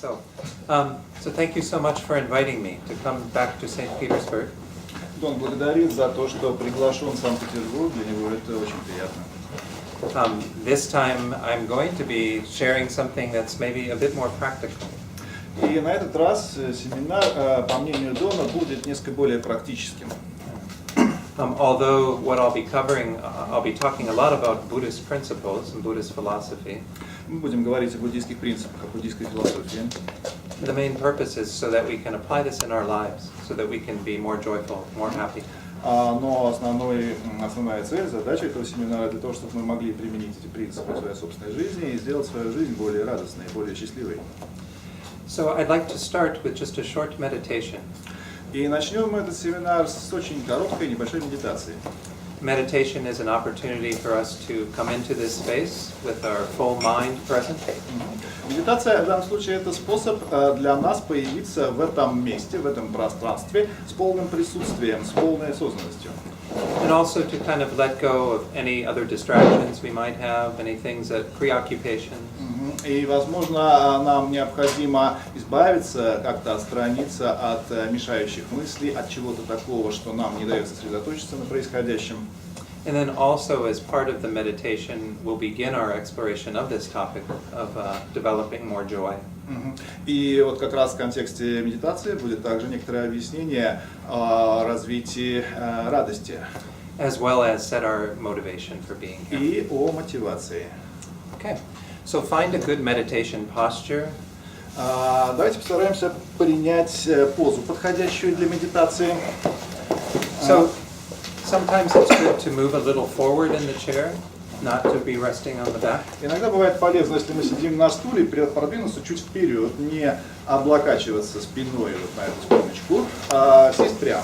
So thank you so much for inviting me to come back to St. Petersburg. Дон благодарит за то, что приглашен в Санкт-Петербург. Для него это очень приятно. This time I'm going to be sharing something that's maybe a bit more practical. И на этот раз семинар, по мнению Дона, будет несколько более практическим. Although what I'll be covering, I'll be talking a lot about Buddhist principles and Buddhist philosophy. Мы будем говорить о буддийских принципах, о буддийской философии. The main purpose is so that we can apply this in our lives, so that we can be more joyful, more happy. Но основная цель, задача этого семинара для того, чтобы мы могли применить эти принципы в своей собственной жизни и сделать свою жизнь более радостной, более счастливой. So I'd like to start with just a short meditation. И начнем мы этот семинар с очень короткой небольшой медитации. Meditation is an opportunity for us to come into this space with our full mind present. Медитация в данном случае это способ для нас появиться в этом месте, в этом пространстве с полным присутствием, с полной осознанностью. And also to kind of let go of any other distractions we might have, any things that preoccupations. И, возможно, нам необходимо избавиться, как-то отстраниться от мешающих мыслей, от чего-то такого, что нам не дает сосредоточиться на происходящем. And then also as part of the meditation, we'll begin our exploration of this topic of developing more joy. И вот как раз в контексте медитации будет также некоторое объяснение о развитии радости. As well as set our motivation for being here. И о мотивации. Okay, so find a good meditation posture. Давайте постараемся принять позу, подходящую для медитации. So sometimes it's good to move a little forward in the chair, not to be resting on the back. Иногда бывает полезно, если мы сидим на стуле, продвинуться чуть вперед, не облокачиваться спиной вот на эту спиночку, а сесть прямо.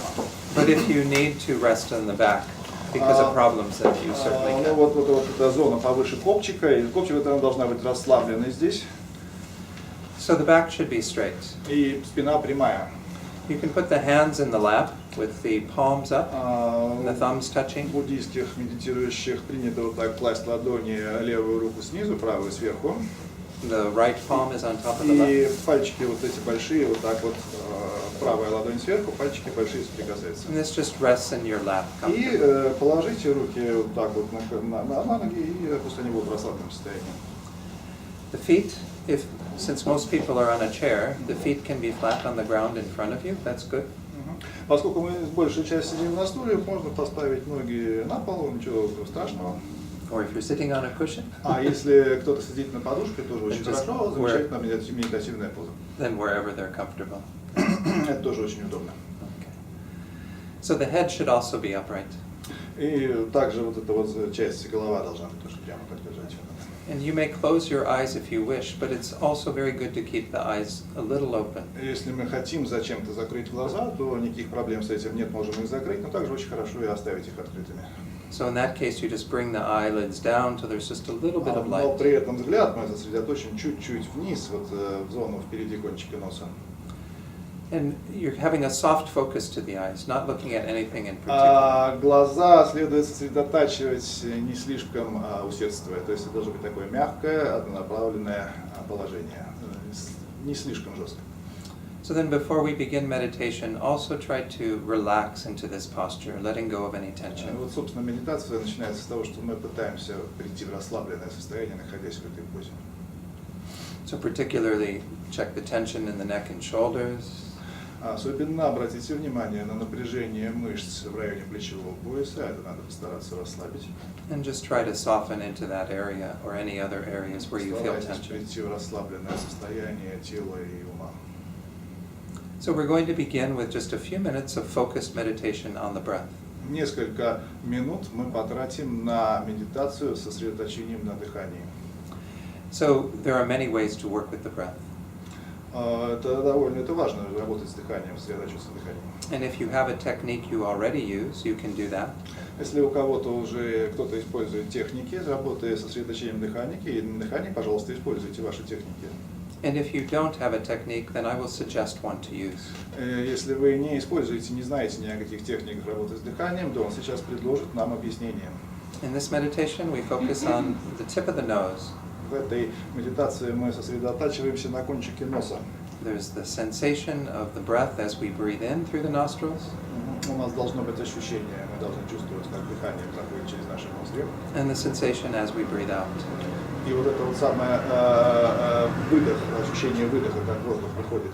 But if you need to rest on the back because of problems, then you certainly Ну can. вот эта зона повыше копчика, и копчик она должна быть расслабленной здесь. So the back should be straight. И спина прямая. You can put the hands in the lap with the palms up and the thumbs touching. В буддийских медитирующих принято вот так класть ладони, левую руку снизу, правую сверху. The right palm is on top of the И left. пальчики вот эти большие, вот так вот, правая ладонь сверху, пальчики большие соприкасаются. And this just rests in your lap. И положите руки вот так вот на ноги и после него в расслабленном состоянии. The feet, since most people are on a chair, the feet can be flat on the ground in front of you. That's good. Поскольку мы большую часть сидим на стуле, можно поставить ноги на пол, ничего страшного. Or if you're sitting on a cushion, А если кто-то сидит на подушке, тоже очень хорошо, замечательно медитативная поза. then wherever they're comfortable. Это тоже очень удобно. Okay. So the head should also be upright. И также вот эта вот часть голова должна быть тоже прямо так лежать. And you may close your eyes if you wish, but it's also very good to keep the eyes a little open. Если мы хотим зачем-то закрыть глаза, то никаких проблем с этим нет, можем их закрыть, но также очень хорошо и оставить их открытыми. So in that case, you just bring the eyelids down till there's just a little bit of Но light. при этом взгляд мы сосредоточим чуть-чуть вниз, вот в зону впереди кончика носа. And you're having a soft focus to the eyes, not looking at anything in particular. А глаза следует сосредотачивать не слишком усердствуя, то есть это должно быть такое мягкое, однонаправленное положение, не слишком жестко. So then before we begin meditation, also try to relax into this posture, letting go of any tension. Вот, собственно, медитация начинается с того, что мы пытаемся прийти в расслабленное состояние, находясь в этой позе. So particularly check the tension in the neck and shoulders. Особенно обратите внимание на напряжение мышц в районе плечевого пояса, это надо постараться расслабить. And just try to soften into that area or any other areas where you feel Старайтесь tension. прийти в расслабленное состояние тела и ума. So we're going to begin with just a few minutes of focused meditation on the breath. Несколько минут мы потратим на медитацию с сосредоточением на дыхании. So there are many ways to work with the breath. Это важно, работать с дыханием, сосредоточиться на дыхании. And if you have a technique you already use, you can do that. Если у кого-то уже кто-то использует техники, работая с сосредоточением дыхания, пожалуйста, используйте ваши техники. And if you don't have a technique, then I will suggest one to use. Если вы не используете, не знаете ни о каких техниках работы с дыханием, то он сейчас предложит нам объяснение. In this meditation, we focus on the tip of the nose. в этой медитации мы сосредотачиваемся на кончике носа. There's the sensation of the breath as we breathe in through the nostrils. У нас должно быть ощущение, мы должны чувствовать, как дыхание проходит через наши ноздри. And the sensation as we breathe out. И вот это вот самое выдох, ощущение выдоха, как воздух выходит.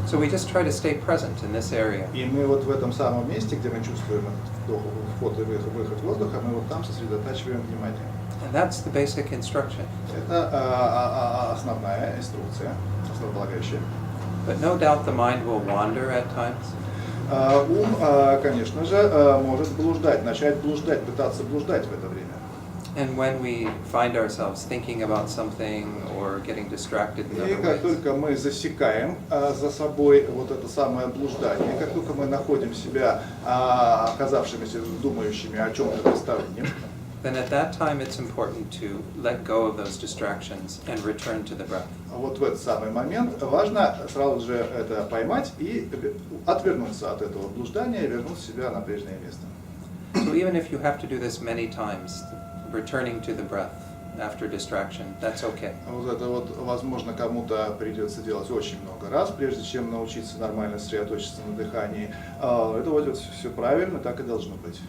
So we just try to stay present in this area. И мы вот в этом самом месте, где мы чувствуем этот вход и выход воздуха, мы вот там сосредотачиваем внимание. And that's the basic instruction. Это основная инструкция, основополагающая. But no doubt the mind will wander at times. Ум, конечно же, может блуждать, начать блуждать, пытаться блуждать в это время. And when we find ourselves thinking about something or getting distracted in И other как ways, только мы засекаем за собой вот это самое блуждание, как только мы находим себя оказавшимися думающими о чем-то постороннем, then at that time it's important to let go of those distractions and return to the breath. вот в этот самый момент важно сразу же это поймать и отвернуться от этого блуждания и вернуть себя на прежнее место. So even if you have to do this many times, returning to the breath after distraction, that's okay. Вот это вот, возможно, кому-то придется делать очень много раз, прежде чем научиться нормально сосредоточиться на дыхании. Это вот все правильно, так и должно быть.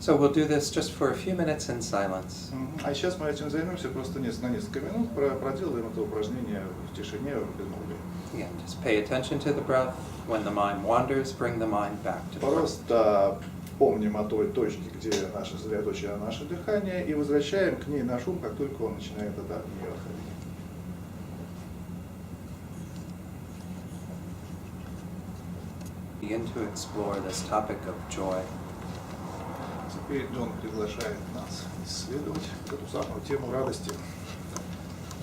So we'll do this just for a few minutes in silence. А сейчас мы этим займемся просто на несколько минут, проделаем это упражнение в тишине, без молвы. Again, just pay attention to the breath. When the mind wanders, bring the mind back to the breath. Просто помним о той точке, где наше сосредоточие, наше дыхание, и возвращаем к ней наш ум, как только он начинает от нее отходить. Begin to explore this topic of joy. Теперь Дон приглашает нас исследовать эту самую тему радости.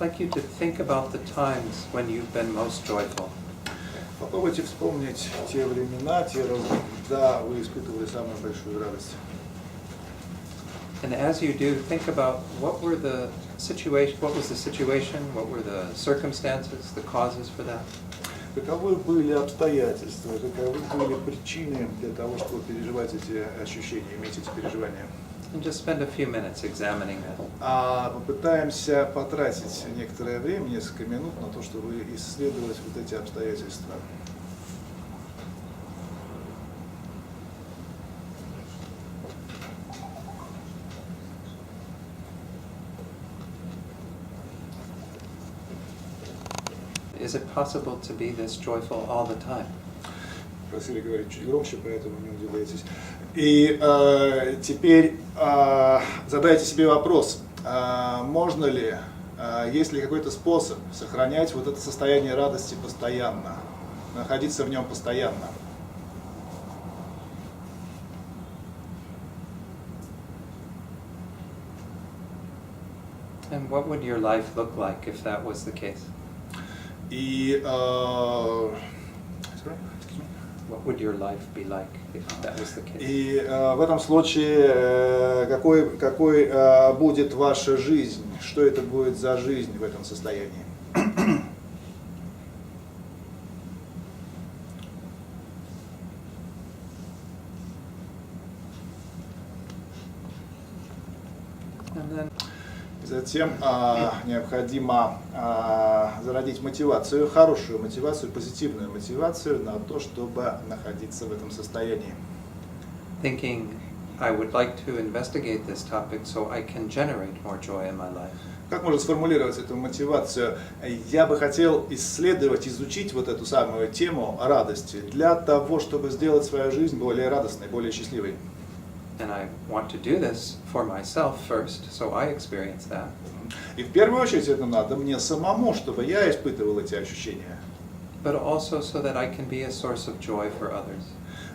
I'd like you to think about the times when you've been most joyful. Попробуйте вспомнить те времена, те разы, когда вы испытывали самую большую радость. And as you do, think about what was the situation, what were the circumstances, the causes for that. Каковы были обстоятельства, каковы были причины для того, чтобы переживать эти ощущения, иметь эти переживания. And just spend a few minutes examining that. Попытаемся потратить некоторое время, несколько минут на то, чтобы исследовать вот эти обстоятельства. Is it possible to be this joyful all the time? Просили говорить чуть громче, поэтому не удивляйтесь. И теперь задайте себе вопрос, можно ли, есть ли какой-то способ сохранять вот это состояние радости постоянно, находиться в нем постоянно. And what would your life look like if that was the case? И What would your life be like if that was the case? И в этом случае какой будет ваша жизнь? Что это будет за жизнь в этом состоянии? And then Затем необходимо зародить мотивацию, хорошую мотивацию, позитивную мотивацию на то, чтобы находиться в этом состоянии. thinking, I would like to investigate this topic so I can generate more joy in my life. Как можно сформулировать эту мотивацию? Я бы хотел исследовать, изучить вот эту самую тему радости для того, чтобы сделать свою жизнь более радостной, более счастливой. And I want to do this for myself first, so I experience that. И в первую очередь это надо мне самому, чтобы я испытывал эти ощущения. But also so that I can be a source of joy for others.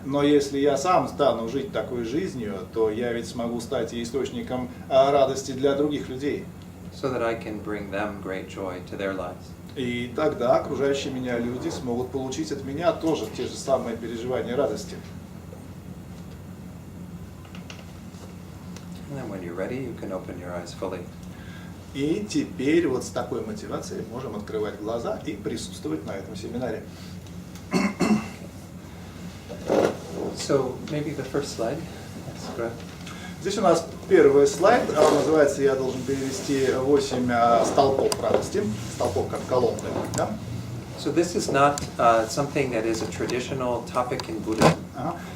Но если я сам стану жить такой жизнью, то я ведь смогу стать и источником радости для других людей. So that I can bring them great joy to their lives. И тогда окружающие меня люди смогут получить от меня тоже те же самые переживания радости. And then when you're ready, you can open your eyes fully. И теперь вот с такой мотивацией можем открывать глаза и присутствовать на этом семинаре. So maybe the first slide. That's good. Здесь у нас первый слайд, он называется, я должен перевести «Восемь столпов радости», столпов как колонны. Да? So this is not something that is a traditional topic in Buddhism.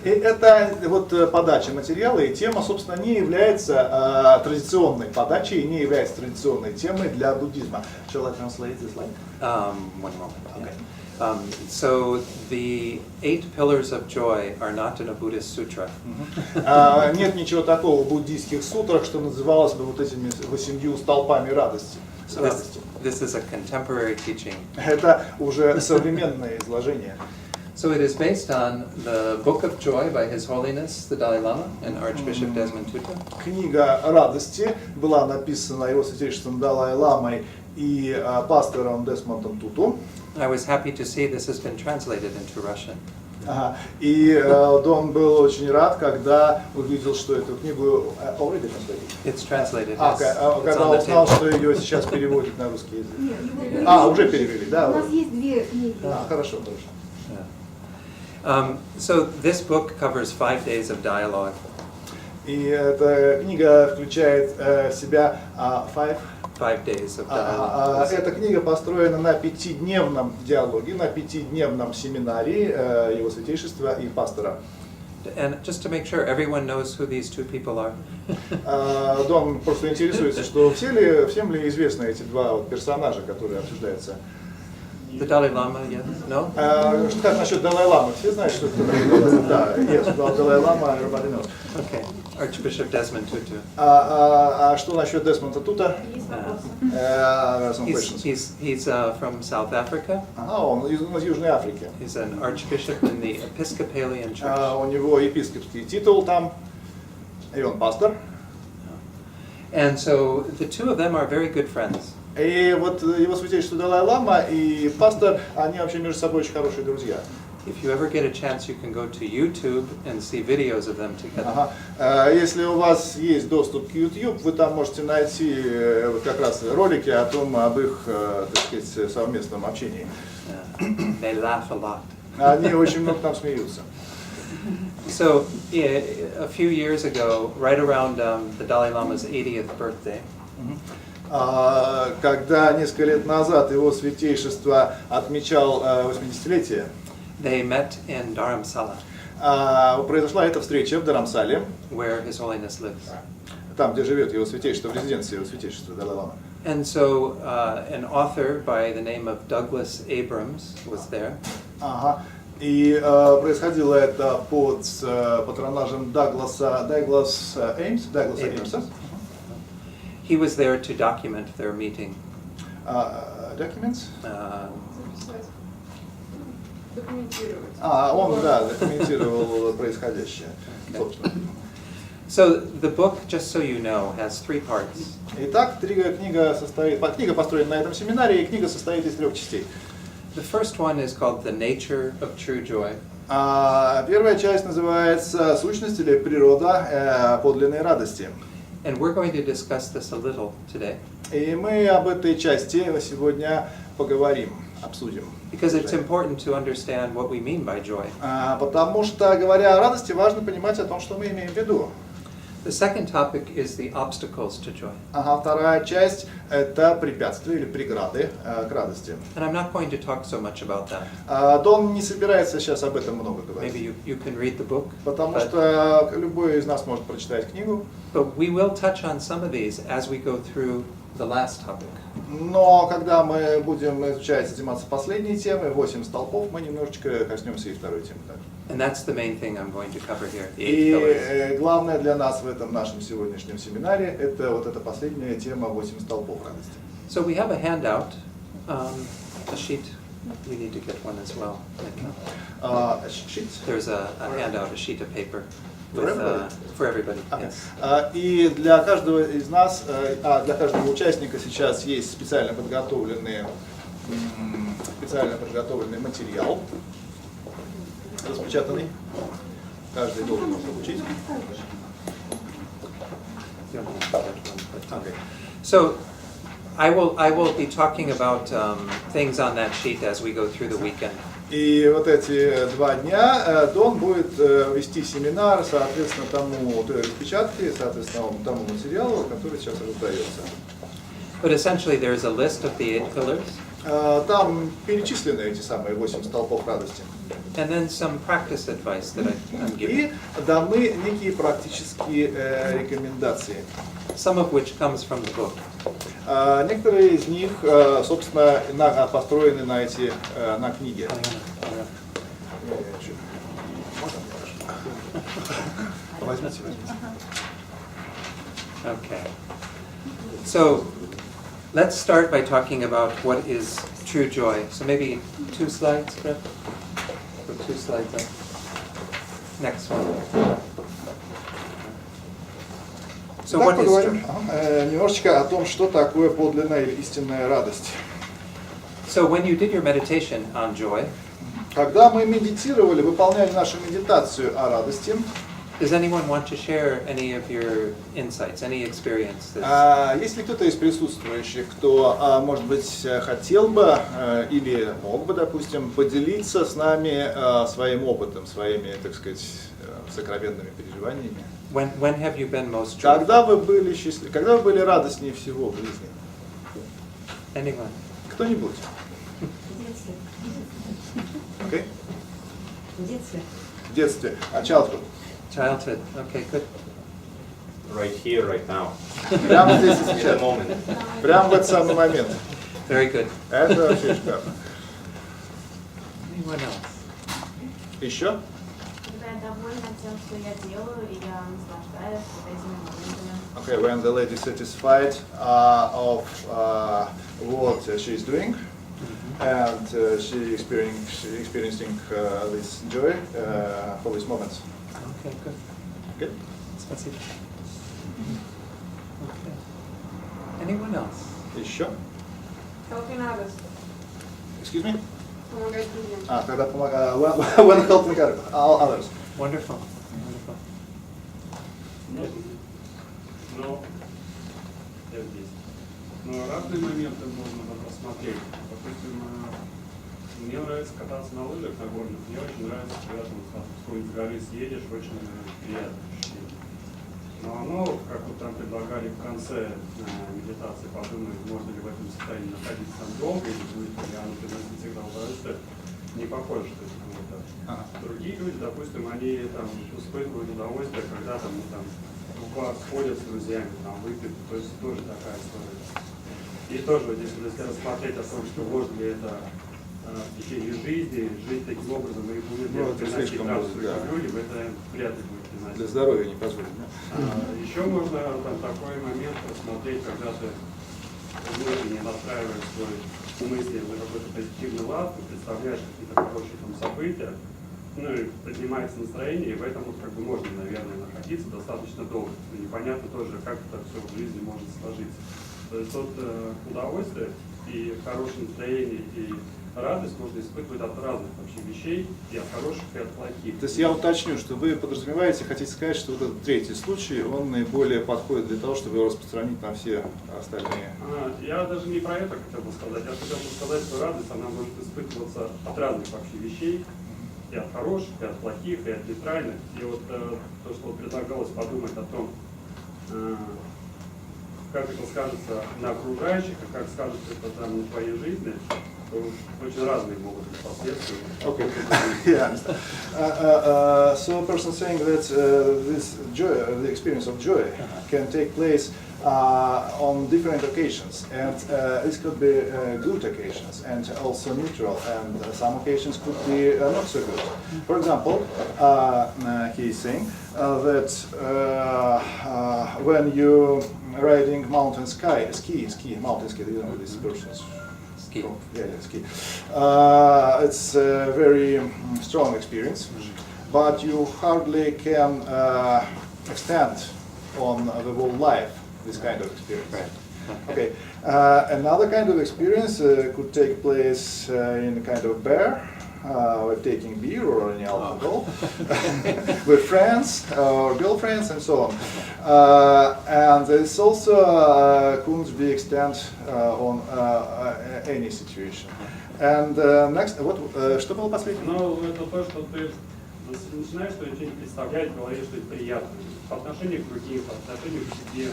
И это вот подача материала, и тема, собственно, не является традиционной подачей, не является традиционной темой для буддизма. Shall I translate this slide? One moment. Okay. So the 8 pillars of joy are not in a Buddhist sutra. Нет ничего такого в буддийских сутрах, что называлось бы вот этими 8 столпами радости. So this is a contemporary teaching. Это уже современное изложение. So it is based on the Book of Joy by His Holiness the Dalai-lama and Archbishop Desmond Tuttu. Книга радости была написана Его Святейшеством Далай-ламой и пастором Десмондом Туту. I was happy to see this has been translated into Russian. И Дон был очень рад, когда увидел, что эту книгу already translated. It's translated. Yes. Когда узнал, что ее сейчас переводят на русский язык. Уже перевели, да? У нас есть 2 книги. Хорошо. So this book covers 5 days of dialogue. И эта книга включает в себя 5 days of dialogue. Эта книга построена на 5-дневном диалоге, на 5-дневном семинаре Его Святейшества и пастора. And just to make sure everyone knows who these 2 people are. Дон просто интересуется, что всем ли известны эти 2 персонажа, которые обсуждаются. The Dalai Lama, yes? No? Как насчет Далай-ламы? Все знают, что это Далай-лама? Да, yes, Далай-лама, Робины Куртин. Okay. Archbishop Desmond Tutu. А что насчет Десмонда Тута? He's from South Africa. Он из Южной Африки. He's an archbishop in the Episcopalian Church. У него епископский титул там, и он пастор. And so the 2 of them are very good friends. И вот Его Святейшество Далай-лама и пастор, они вообще между собой очень хорошие друзья. If you ever get a chance, you can go to YouTube and see videos of them together. Если у вас есть доступ к YouTube, вы там можете найти как раз ролики о том, об их, так сказать, совместном общении. They laugh a lot. Они очень много там смеются. So, a few years ago, right around the Dalai Lama's 80th birthday, когда несколько лет назад Его Святейшество отмечал 80-летие, they met in Dharamsala, произошла эта встреча в Dharamsale, where His Holiness lives. Там, где живет Его Святейшество, в резиденции Его Святейшества Далай-лама. And so, an author by the name of Douglas Abrams was there. И происходило это под патронажем Дагласа Эймса. He was there to document their meeting. Documents? Документировать. Он, документировал происходящее, собственно. So the book, just so you know, has 3 parts. Итак, книга построена на этом семинаре, и книга состоит из 3 частей. The first one is called The Nature of True Joy. Первая часть называется «Сущность или природа подлинной радости». And we're going to discuss this a little today. И мы об этой части сегодня поговорим, обсудим. Because it's important to understand what we mean by joy. Потому что, говоря о радости, важно понимать о том, что мы имеем в виду. The second topic is the obstacles to joy. Вторая часть – это препятствия или преграды к радости. And I'm not going to talk so much about that. Дон не собирается сейчас об этом много говорить. Maybe you can read the book. Потому что любой из нас может прочитать книгу. But we will touch on some of these as we go through the last topic. Но когда мы будем заниматься последней темой, 8 столпов, мы немножечко коснемся и второй темы также. And that's the main thing I'm going to cover here, the 8 И pillars. главное для нас в этом нашем сегодняшнем семинаре – это вот эта последняя тема 8 столпов радости. So we have a handout, a sheet. We need to get one as well. There's a handout, a sheet of paper. For everybody. Yes. И для каждого из нас, для каждого участника сейчас есть специально подготовленный материал, распечатанный. Каждый должен его получить. Okay. So I will be talking about things on that sheet as we go through the weekend. И вот эти 2 дня Дон будет вести семинар, соответственно, тому той распечатке, соответственно, тому материалу, который сейчас раздается. But essentially there is a list of the 8 pillars. Там перечислены эти самые 8 столпов радости. And then some practice advice that I'm giving. И даны некие практические рекомендации. Some of which comes from the book. Некоторые из них, собственно, построены на книге. Возьмите. Okay. So let's start by talking about what is true joy. So maybe 2 slides, Brett? Or 2 slides up. Next one. So Итак, what is поговорим joy? немножечко о том, что такое подлинная или истинная радость. So when you did your meditation on joy, Когда мы медитировали, выполняли нашу медитацию о радости, does anyone want to share any of your insights, any experiences? есть ли кто-то из присутствующих, кто, может быть, хотел бы или мог бы, допустим, поделиться с нами своим опытом, своими, так сказать, сокровенными переживаниями? When have you been most joyful? Когда вы были счастливы, когда вы были радостнее всего в жизни? Anyone? Кто-нибудь? Okay? В детстве. А childhood? Childhood. Okay, good. Right here, right now. Прямо здесь и In the сейчас. moment. Прямо в этот самый момент. Very good. Это вообще шикарно. Anyone else? Еще? Когда я довольна тем, что я делаю, и я наслаждаюсь вот этими моментами. Okay, when the lady is satisfied of what she is doing, and she experiencing this joy for these moments. Okay, good. Good? Спасибо. Okay. Anyone else? Еще? Helping others. Excuse me? Помогать другим. Когда помогаю, when helping others. Wonderful. Wonderful. Но я здесь. Но разные моменты можно рассмотреть. Допустим, мне нравится кататься на лыжах, на горных. Мне очень нравится, когда там с какой-нибудь горы съедешь, очень приятное ощущение. Но оно, как вот там предлагали в конце медитации, подумать, можно ли в этом состоянии находиться там долго, или будет ли оно приносить всегда удовольствие, не похоже, что это кому-то. Другие люди, допустим, они там испытывают удовольствие, когда там, ну, там в бар сходят с друзьями, там выпьют, то есть тоже такая история. И тоже, вот, если рассмотреть о том, что можно ли это в течение жизни, жить таким образом и будет ли это приносить радость другим людям, это вряд ли будет приносить. Для здоровья не позволит, да? Еще можно там такой момент рассмотреть, когда ты внутренне настраиваешь свой мысли на какой-то позитивный лад, ты представляешь какие-то хорошие там события, ну и поднимается настроение, и в этом вот как бы можно, наверное, находиться достаточно долго. И непонятно тоже, как это все в жизни может сложиться. То есть вот удовольствие и хорошее настроение, и радость можно испытывать от разных вообще вещей, и от хороших, и от плохих. То есть я уточню, что вы подразумеваете, хотите сказать, что вот этот третий случай, он наиболее подходит для того, чтобы его распространить на все остальные. Я даже не про это хотел бы сказать. Я хотел бы сказать, что радость, она может испытываться от разных вообще вещей, и от хороших, и от плохих, и от нейтральных. И вот то, что предлагалось подумать о том, как это скажется на окружающих, и как скажется это там на твоей жизни, то очень разные могут быть последствия. Okay. Yeah. So a person saying that this joy, the experience of joy, can take place on different occasions, and this could be good occasions and also neutral, and some occasions could be not so good. For example, he is saying that when you riding mountain ski, do you know these persons? Ski. Yeah, ski. It's a very strong experience, but you hardly can extend on the whole life this kind of experience. Right. Okay. Another kind of experience could take place in a kind of bear with taking beer or any alcohol, with friends or girlfriends and so on. And it's also couldn't be extended on any situation. And next, что было последнее? Ну, это то, что ты начинаешь свое учение представлять, говоришь, что это приятно. По отношению к другим, по отношению к себе,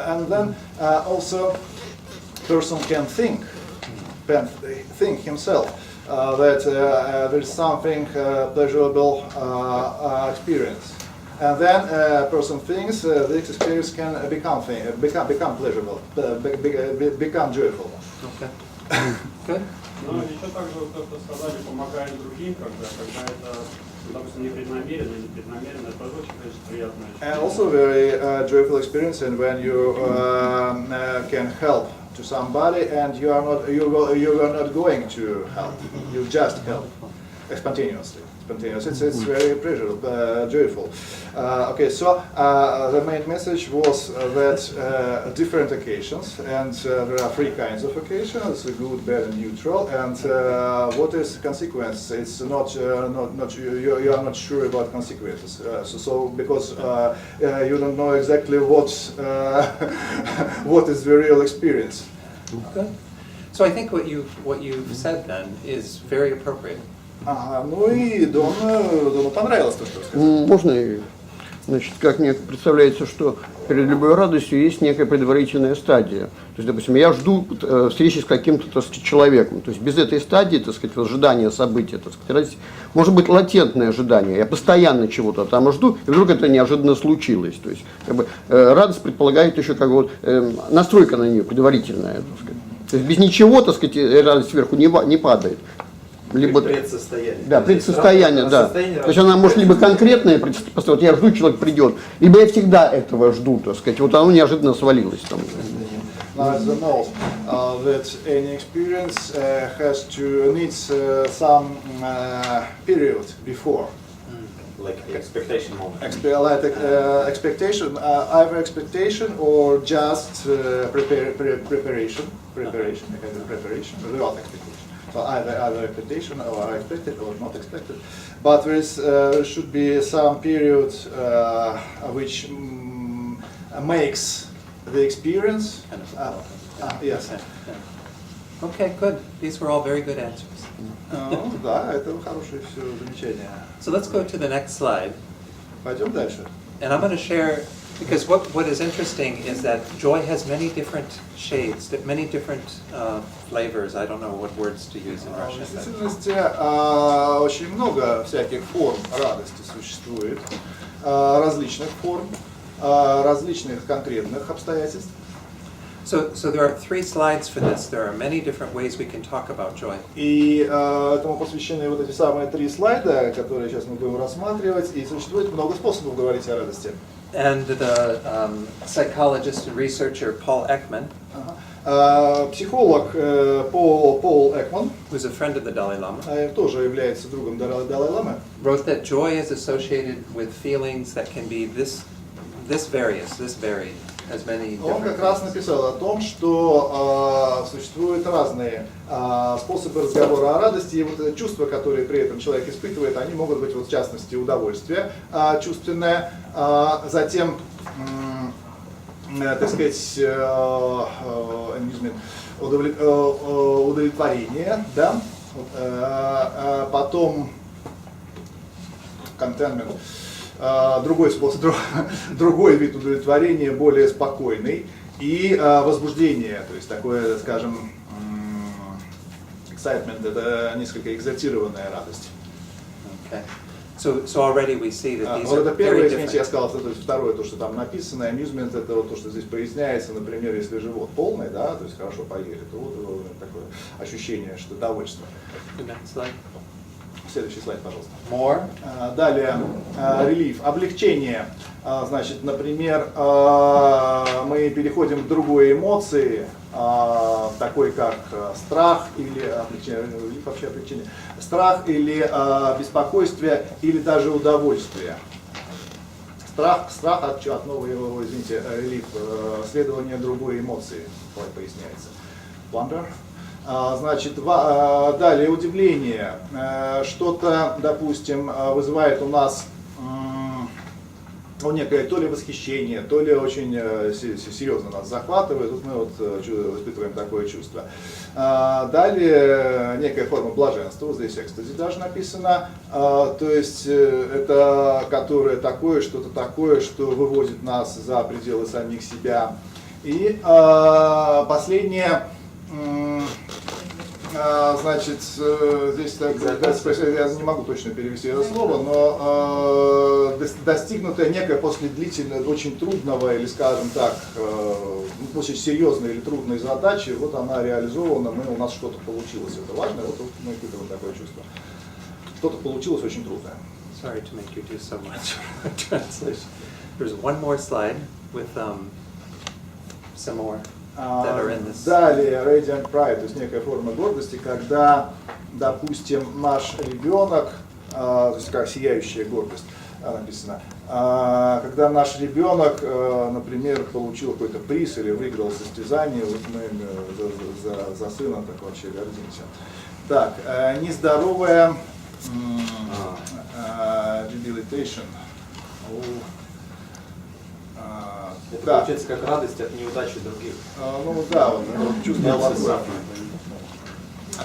and then also person can think himself that there's something pleasurable experience, and then a person thinks this experience can become pleasurable, become joyful. Okay. Good. Но еще также вот то, что сказали, помогает другим, когда это, допустим, непреднамеренно или преднамеренно, это тоже очень, конечно, приятно. And also very joyful experience, and when you can help to somebody, and you are not going to help, you just help spontaneously. It's very pleasurable, joyful. Okay, so the main message was that different occasions, and there are three kinds of occasions: good, bad, and neutral. And what is consequence? It's not you are not sure about consequences. So because you don't know exactly what is the real experience. Okay. So I think what you've said then is very appropriate. Ну и Дону понравилось то, что сказал. Можно, значит, как мне представляется, что перед любой радостью есть некая предварительная стадия. То есть, допустим, я жду встречи с каким-то, так сказать, человеком. То есть без этой стадии, так сказать, ожидания события, так сказать, радость, может быть латентное ожидание. Я постоянно чего-то там жду, и вдруг это неожиданно случилось. То есть, как бы, радость предполагает еще как бы вот, настройка на нее предварительная, так сказать. То есть без ничего, так сказать, радость сверху не падает. Либо предсостояние. Да, предсостояние, да. То есть она может либо конкретное предсостояние, вот я жду, человек придет, либо я всегда этого жду, так сказать, вот оно неожиданно свалилось там. Now it's the note that any experience needs some period before. Like expectation moment. Expectation, either expectation or just preparation, without expectation. So either expectation or expected or not expected, but there should be some period which makes the experience. Yes. Okay, good. These were all very good answers. Да, это хорошее все замечание. So let's go to the next slide. Пойдем дальше. And I'm going to share, because what is interesting is that joy has many different shades, many different flavors. I don't know what words to use in В Russian. действительности очень много всяких форм радости существует, различных форм, различных конкретных обстоятельств. So there are 3 slides for this. There are many different ways we can talk about joy. И этому посвящены вот эти самые 3 слайда, которые сейчас мы будем рассматривать. И существует много способов говорить о радости. And the psychologist and researcher Paul Ekman, психолог Пол Экман, who's a friend of the Dalai-lama, тоже является другом Далай-ламы, wrote that joy is associated with feelings that can be this varied. Он как раз написал о том, что существуют разные способы разговора о радости, и вот чувства, которые при этом человек испытывает, они могут быть, вот, в частности, удовольствие чувственное, затем, так сказать, удовлетворение, да, потом contentment. Другой способ, другой вид удовлетворения, более спокойный, и возбуждение, то есть такое, скажем, excitement, это несколько экзальтированная радость. Okay. So already we see that these Вот это are первое, very извините, я different. сказал, то есть второе, то, что там написано, amusement, это вот то, что здесь поясняется, например, если живот полный, да, то есть хорошо поели, то вот такое ощущение, что довольство. The next slide. Следующий слайд, пожалуйста. More. Далее, релиф, облегчение. Значит, например, мы переходим к другой эмоции, такой как страх или облегчение, вообще облегчение, страх или беспокойствие или даже удовольствие. Страх от нового, извините, релиф, следование другой эмоции, поясняется. Wonder. Значит, далее удивление. Что-то, допустим, вызывает у нас некое то ли восхищение, то ли очень серьезно нас захватывает. Тут мы вот испытываем такое чувство. Далее некая форма блаженства, вот здесь экстази даже написано. То есть это которое такое, что-то такое, что выводит нас за пределы самих себя. И последнее. Значит, здесь я не могу точно перевести это слово, но достигнутое некое после длительного, очень трудного или, скажем так, после серьезной или трудной задачи, вот она реализована, у нас что-то получилось. Это важно, вот мы испытываем такое чувство. Что-то получилось очень трудное. Sorry to make you do so much translation. There's one more slide with some more. Далее, radiant pride, то есть некая форма гордости, когда, допустим, наш ребенок, то есть как сияющая гордость написано, когда наш ребенок, например, получил какой-то приз или выиграл состязание, вот мы за сына так вообще гордимся. Так, нездоровая debilitation. Это получается как радость от неудачи других. Ну да, вот чувство.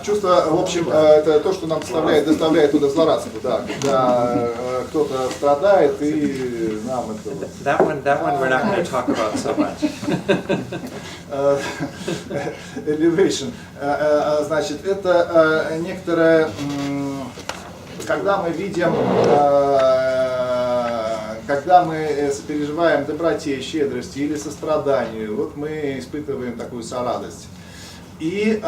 Чувство, в общем, это то, что нам доставляет туда злорадство, да, когда кто-то страдает, и нам это вот. That one we're not going to talk about so much. Elevation. Значит, это некоторое, когда мы видим, когда мы сопереживаем доброте, щедрости или состраданию, вот мы испытываем такую сорадость. И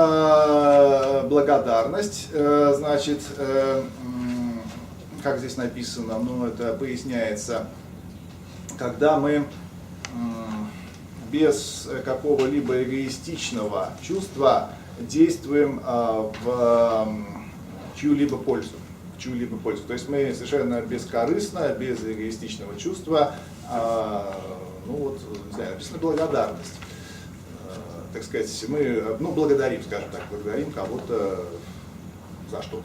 благодарность, значит, как здесь написано, ну это поясняется, когда мы без какого-либо эгоистичного чувства действуем в чью-либо пользу. То есть мы совершенно бескорыстно, без эгоистичного чувства, ну вот, не знаю, написано благодарность. Так сказать, мы благодарим, скажем так, благодарим кого-то за что-то.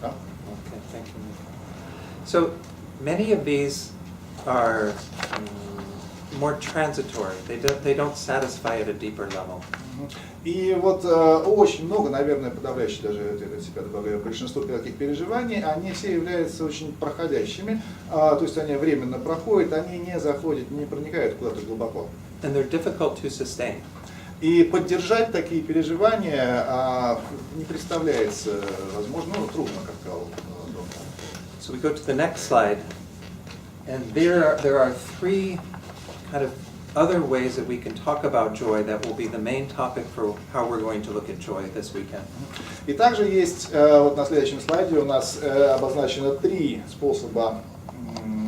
Да? Okay, thank you. So many of these are more transitory. They don't satisfy at a deeper level. И вот очень много, наверное, подавляющее, даже я от себя добавляю, большинство таких переживаний, они все являются очень проходящими, то есть они временно проходят, они не заходят, не проникают куда-то глубоко. And they're difficult to sustain. И поддержать такие переживания не представляется возможно, трудно, как сказал Дон. So we go to the next slide, and there are three kind of other ways that we can talk about joy that will be the main topic for how we're going to look at joy this weekend. И также есть, вот на следующем слайде у нас обозначено 3 способа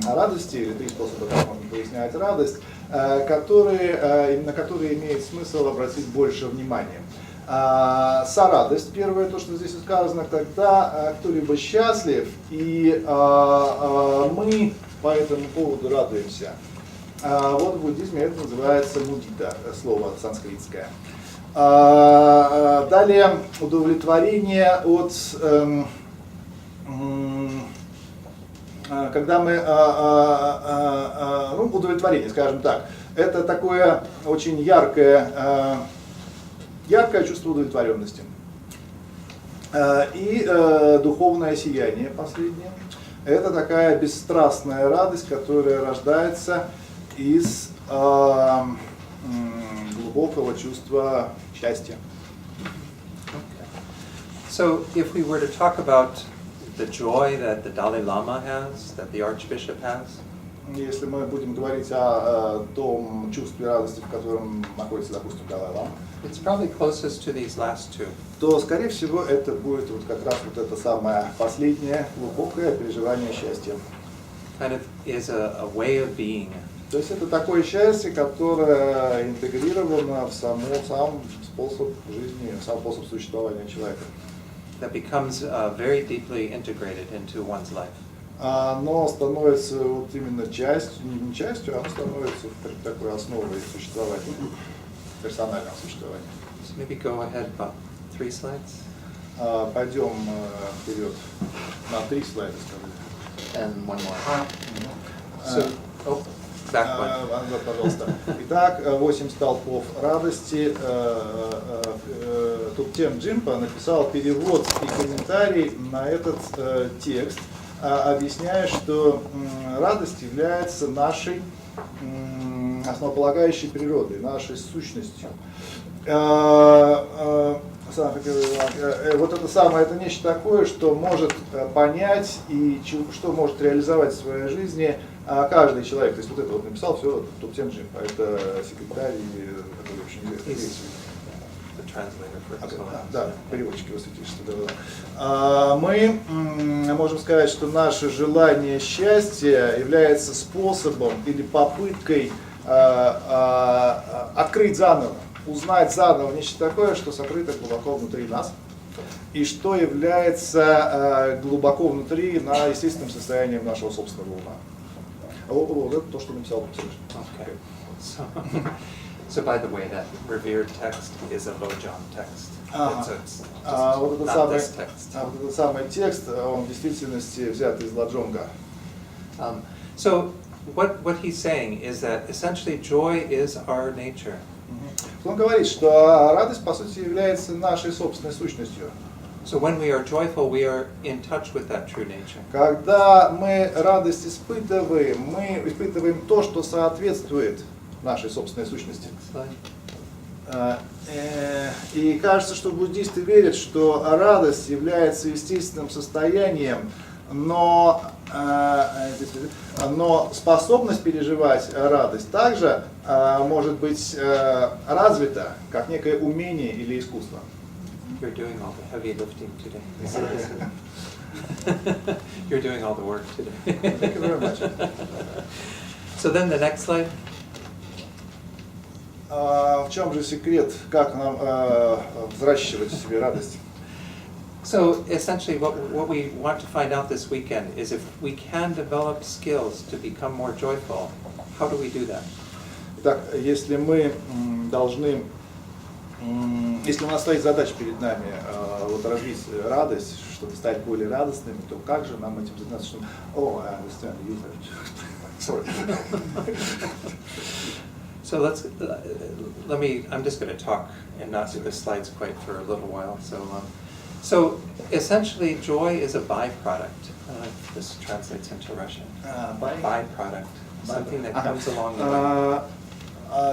радости, или 3 способа, как можно пояснять радость, на которые имеет смысл обратить больше внимания. Сорадость, первое, то, что здесь сказано, когда кто-либо счастлив, и мы по этому поводу радуемся. Вот в буддизме это называется мудита, слово санскритское. Далее удовлетворение от, когда мы, удовлетворение, скажем так, это такое очень яркое чувство удовлетворенности. И духовное сияние последнее. Это такая бесстрастная радость, которая рождается из глубокого чувства счастья. So if we were to talk about the joy that the Dalai-lama has, that the archbishop has, если мы будем говорить о том чувстве радости, в котором находится, допустим, Далай-лама, it's probably closest to these last two. То, скорее всего, это будет вот как раз вот это самое последнее глубокое переживание счастья. Kind of is a way of being. То есть это такое счастье, которое интегрировано в сам способ жизни, в сам способ существования человека. That becomes very deeply integrated into one's life. Оно становится вот именно частью, не частью, оно становится такой основой существования, персонального существования. So maybe go ahead, Bob. 3 slides. Пойдем вперед на 3 слайда, скажите. And one more. So, back one. Назад, пожалуйста. Итак, 8 столпов радости. Туптен Джимпа написал перевод и комментарий на этот текст, объясняя, что радость является нашей основополагающей природой, нашей сущностью. Вот это самое, это нечто такое, что может понять и что может реализовать в своей жизни каждый человек. То есть вот это вот написал все Туптен Джимпа, это секретарь, который очень известный. Да, переводчик Его Святейшества Далай-лама. Мы можем сказать, что наше желание счастья является способом или попыткой открыть заново, узнать заново нечто такое, что сокрыто глубоко внутри нас, и что является глубоко внутри на естественным состоянием нашего собственного ума. Вот это то, что написал Okay. So, by the way, that revered text is a Lojong text. It's Вот not this text. этот самый текст, он в действительности взят из Ладжонга. So, what he's saying is that essentially joy is our nature. Он говорит, что радость, по сути, является нашей собственной сущностью. So when we are joyful, we are in touch with that true nature. Когда мы радость испытываем, мы испытываем то, что соответствует нашей собственной сущности. И кажется, что буддисты верят, что радость является естественным состоянием, но способность переживать радость также может быть развита, как некое умение или искусство. You're doing all the heavy lifting today. You're doing all the work today. Thank you very much. So then the next slide. В чем же секрет, как нам взращивать в себе радость? So essentially what we want to find out this weekend is if we can develop skills to become more joyful, how do we do that? Итак, если мы должны, если у нас стоит задача перед нами вот развить радость, чтобы стать более радостными, то как же нам этим заниматься? Что... Oh, I understand. Sorry. So I'm just going to talk and not do the slides quite for a little while. So essentially joy is a byproduct. This translates into Russian. Byproduct. Something that comes along the way.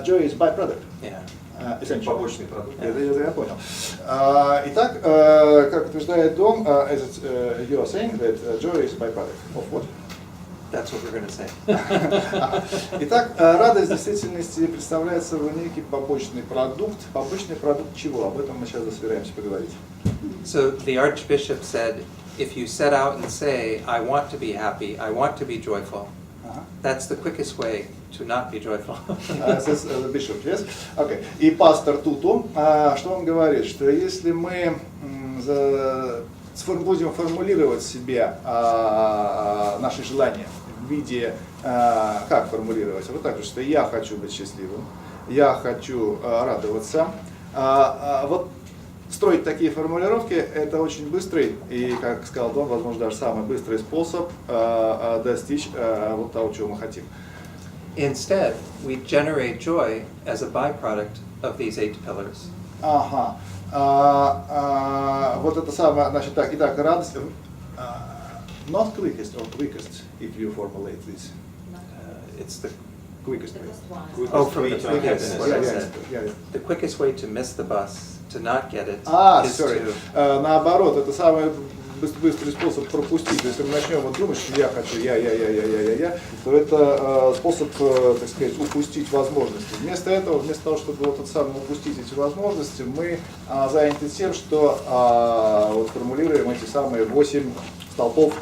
Joy is byproduct. Yeah. Побочный продукт. Я понял. Итак, как утверждает Дон, you are saying that joy is byproduct of what? That's what we're going to say. Итак, радость в действительности представляет собой некий побочный продукт. Побочный продукт чего? Об этом мы сейчас собираемся поговорить. So the Archbishop said, if you set out and say, I want to be happy, I want to be joyful, that's the quickest way to not be joyful. Says the bishop, yes? Okay. И пастор Туту, что он говорит, что если мы будем формулировать себе наши желания в виде, как формулировать? Вот так же, что я хочу быть счастливым, я хочу радоваться. Вот строить такие формулировки – это очень быстрый и, как сказал Дон, возможно, даже самый быстрый способ достичь вот того, чего мы хотим. Instead, we generate joy as a byproduct of these 8 pillars. Ага. Вот это самое, значит, так, итак, радость. Not quickest or quickest, if you formulate this. It's the Quickest way. Oh, from the quickest. Yeah. The quickest way to miss the bus, to not get it, is sorry. to... Наоборот, это самый быстрый способ пропустить. Если мы начнем вот думать, что я хочу, я, то это способ, так сказать, упустить возможности. Вместо этого, вместо того, чтобы вот самое упустить эти возможности, мы заняты тем, что вот формулируем эти самые 8 столпов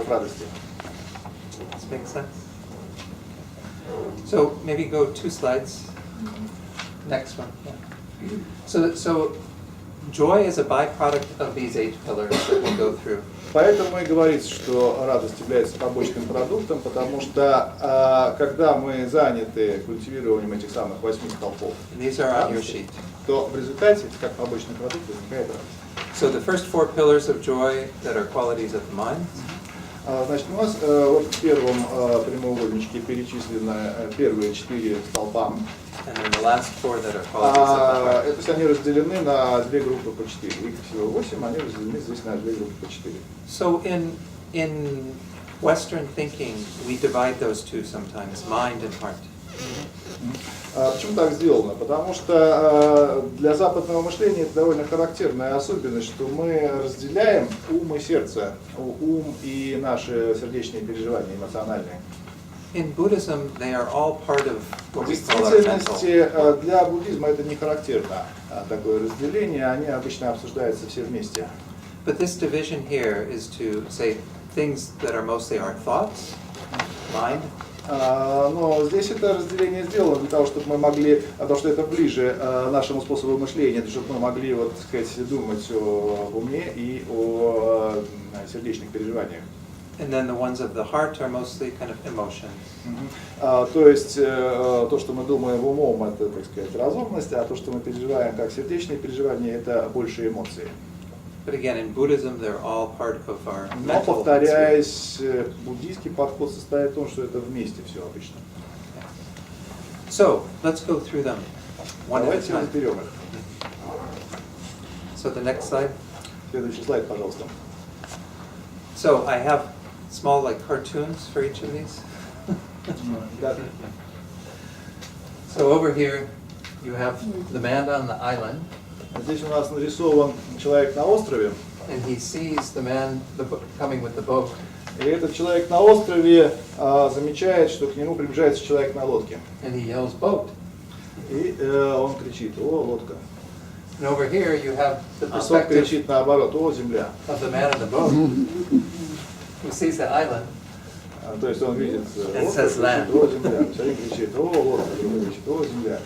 радости. Does this make sense? So maybe go 2 slides. Next one. Yeah. So joy is a byproduct of these 8 pillars that we'll go through. Поэтому и говорится, что радость является побочным продуктом, потому что когда мы заняты культивированием этих самых 8 столпов, And these are on your sheet. то в результате, как побочный продукт, возникает радость. So the first 4 pillars of joy that are qualities of the mind. Значит, у нас вот в первом прямоугольничке перечислены первые 4 столпа. And then the last 4 that are qualities of the heart. То есть они разделены на 2 группы по 4. Их всего 8, они разделены здесь на 2 группы по 4. So in Western thinking, we divide those two sometimes, mind and heart. Почему так сделано? Потому что для западного мышления это довольно характерная особенность, что мы разделяем ум и сердце, ум и наши сердечные переживания, эмоциональные. In Buddhism, they are all part of В what we call our mental. действительности для буддизма это не характерно, такое разделение, они обычно обсуждаются все вместе. But this division here is to say things that are mostly our thoughts, mind. Но здесь это разделение сделано для того, чтобы мы могли, потому что это ближе нашему способу мышления, чтобы мы могли, вот, так сказать, думать о уме и о сердечных переживаниях. And then the ones of the heart are mostly kind of emotions. То есть то, что мы думаем умом, это, так сказать, разумность, а то, что мы переживаем как сердечные переживания, это больше эмоции. But again, in Buddhism, they're all part of our Но, mental. повторяясь, буддийский подход состоит в том, что это вместе все обычно. So let's go through them one at a Давайте time. разберем их. So the next slide. Следующий слайд, пожалуйста. So I have small like cartoons for each of these. Да. So over here, you have the man on the island, Здесь у нас нарисован человек на острове, and he sees the man coming with the boat. и этот человек на острове замечает, что к нему приближается человек на лодке. And he yells, boat. И он кричит: «О, лодка!» And over here you have the А тот perspective кричит наоборот: «О, земля!» of the man on the boat, who sees the island. То есть он видит It лодку, says land. кричит: «О, земля!» Один кричит: «О, лодка!» Другой кричит: «О, земля!»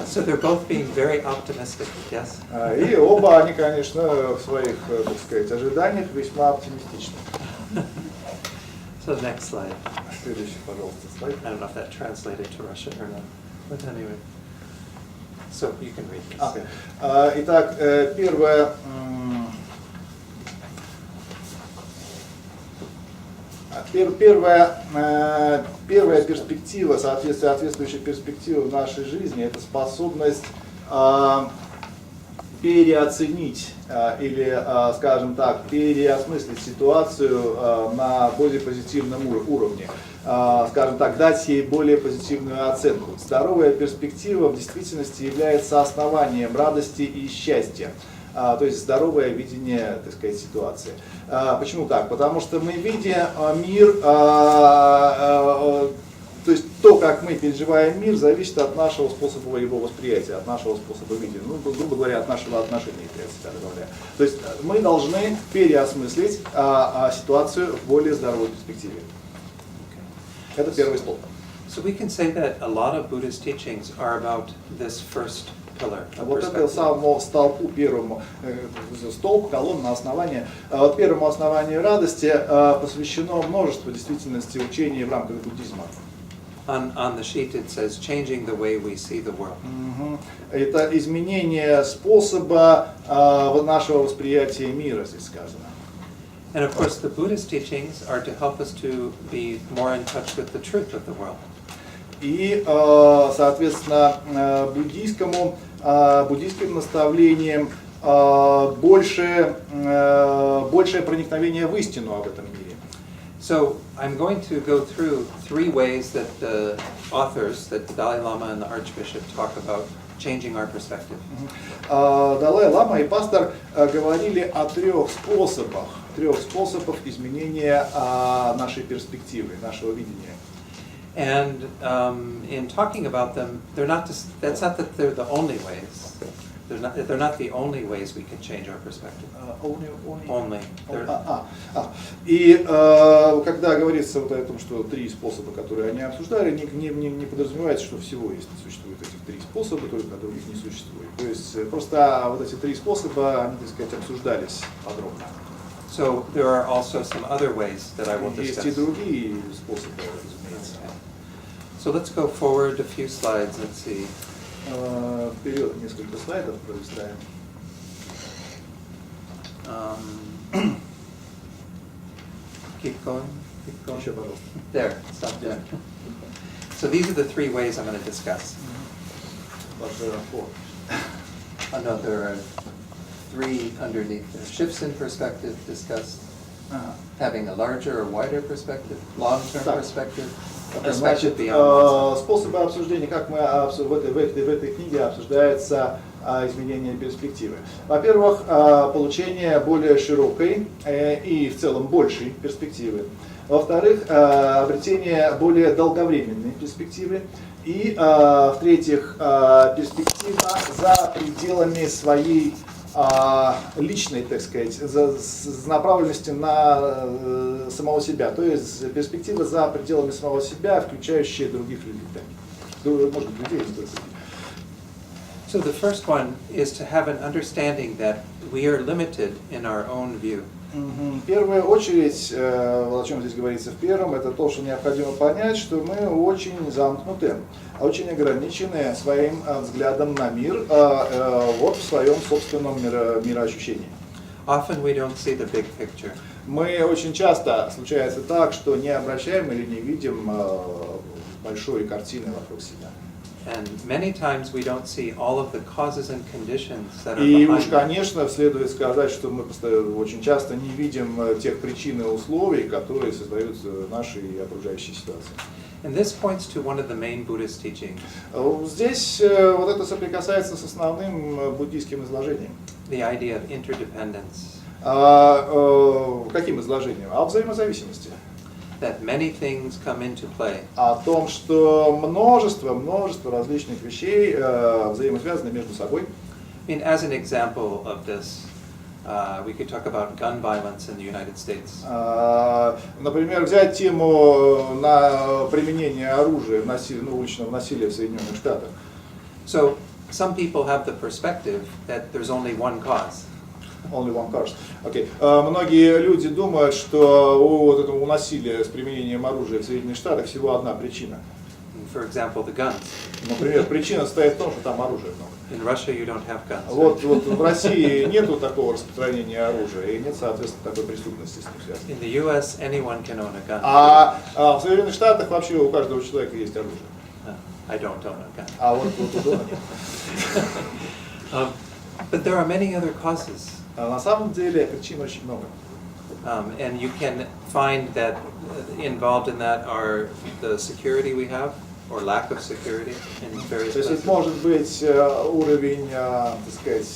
So they're both being very optimistic, yes? И оба они, конечно, в своих, так сказать, ожиданиях весьма оптимистичны. So next slide. Следующий, пожалуйста, слайд. I don't know if that translated to Russian or not, but anyway. So you can read this. Итак, первая перспектива, соответствующая перспектива в нашей жизни, это способность переоценить или, скажем так, переосмыслить ситуацию на более позитивном уровне. Скажем так, дать ей более позитивную оценку. Здоровая перспектива в действительности является основанием радости и счастья. То есть здоровое видение, так сказать, ситуации. Почему так? Потому что мы видим мир, то есть то, как мы переживаем мир, зависит от нашего способа его восприятия, от нашего способа видения, ну, грубо говоря, от нашего отношения к себя добавляя. То есть мы должны переосмыслить ситуацию в более здоровой перспективе. Это первый столб. So we can say that a lot of Buddhist teachings are about this first pillar. Вот это самому столпу первому, столб, колонна, основание. Вот первому основанию радости посвящено множество действительности учений в рамках буддизма. On the sheet it says changing the way we see the world. Это изменение способа нашего восприятия мира, здесь сказано. And of course the Buddhist teachings are to help us to be more in touch with the truth of the world. И, соответственно, буддийским наставлением большее проникновение в истину об этом мире. So I'm going to go through 3 ways that the authors, that the Dalai-lama and the Archbishop talk about changing our perspective. Далай-лама и пастор говорили о 3 способах изменения нашей перспективы, нашего видения. And in talking about them, that's not that they're the only ways. they're not the only ways we can change our perspective. Only. И когда говорится вот о том, что три способа, которые они обсуждали, не подразумевается, что всего есть, существует этих три способа, только других не существует. То есть просто вот эти три способа, они, так сказать, обсуждались подробно. So there are also some other ways that I will Есть discuss. и другие способы, разумеется. So let's go forward a few slides and see. Вперед несколько слайдов пролистаем. Keep going. Еще, пожалуйста. There, stop there. So these are the three ways I'm going to discuss. No, there are three underneath there. Shifts in perspective discussed. Having a larger or wider perspective, long-term perspective, a perspective beyond. Способы обсуждения, как мы в этой книге обсуждается изменение перспективы. Во-первых, получение более широкой и в целом большей перспективы. Во-вторых, обретение более долговременной перспективы. И, в-третьих, перспектива за пределами своей личной, так сказать, направленности на самого себя, то есть перспектива за пределами самого себя, включающая других людей, может быть, людей, не только людей. So the first one is to have an understanding that we are limited in our own view. В первую очередь, о чем здесь говорится в первом, это то, что необходимо понять, что мы очень замкнуты, очень ограничены своим взглядом на мир вот в своем собственном мироощущении. Often we don't see the big picture. Мы очень часто случается так, что не обращаем или не видим большой картины вокруг себя. And many times we don't see all of the causes and conditions that are И уж, behind it. конечно, следует сказать, что мы очень часто не видим тех причин и условий, которые создают наши окружающие ситуации. And this points to one of the main Buddhist teachings. Здесь вот это соприкасается с основным буддийским изложением. The idea of interdependence. Каким изложением? О взаимозависимости. That many things come into play. О том, что множество различных вещей взаимосвязаны между собой. I mean, as an example of this, we could talk about gun violence in the United States. Например, взять тему на применение оружия, уличного насилия в Соединенных Штатах. So some people have the perspective that there's only one cause. Only one cause. Okay. Многие люди думают, что у насилия с применением оружия в Соединенных Штатах всего одна причина. For example, the guns. Например, причина состоит в том, что там оружия много. In Russia, you don't have guns. Вот в России нету такого распространения оружия и нет, соответственно, такой преступности с ним связанной. In the U.S., anyone can own a gun. А в Соединенных Штатах вообще у каждого человека есть оружие. I don't own a gun. А вот у Дона нет. But there are many other causes. На самом деле причин очень много. And you can find that involved in that are the security we have, or lack of security in various То есть places. это может быть уровень, так сказать,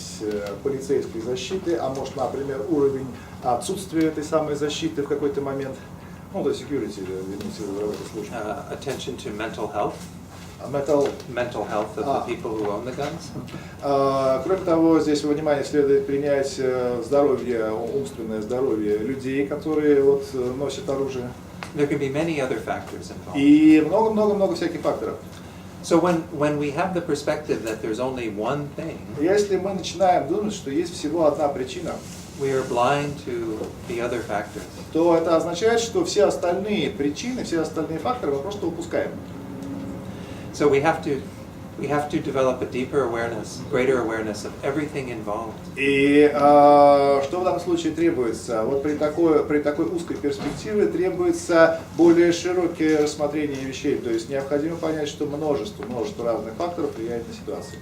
полицейской защиты, а может, например, уровень отсутствия этой самой защиты в какой-то момент. Ну, то есть security, верните в этом случае. Attention to mental health. Mental health of the people who own the guns. Кроме того, здесь во внимание следует принять здоровье, умственное здоровье людей, которые вот носят оружие. There can be many other factors involved. И много всяких факторов. So when we have the perspective that there's only one thing, Если мы начинаем думать, что есть всего одна причина, we are blind to the other factors. то это означает, что все остальные причины, все остальные факторы мы просто упускаем. So we have to develop a deeper awareness, greater awareness of everything involved. И что в данном случае требуется? Вот при такой узкой перспективе требуется более широкое рассмотрение вещей. То есть необходимо понять, что множество разных факторов влияет на ситуацию.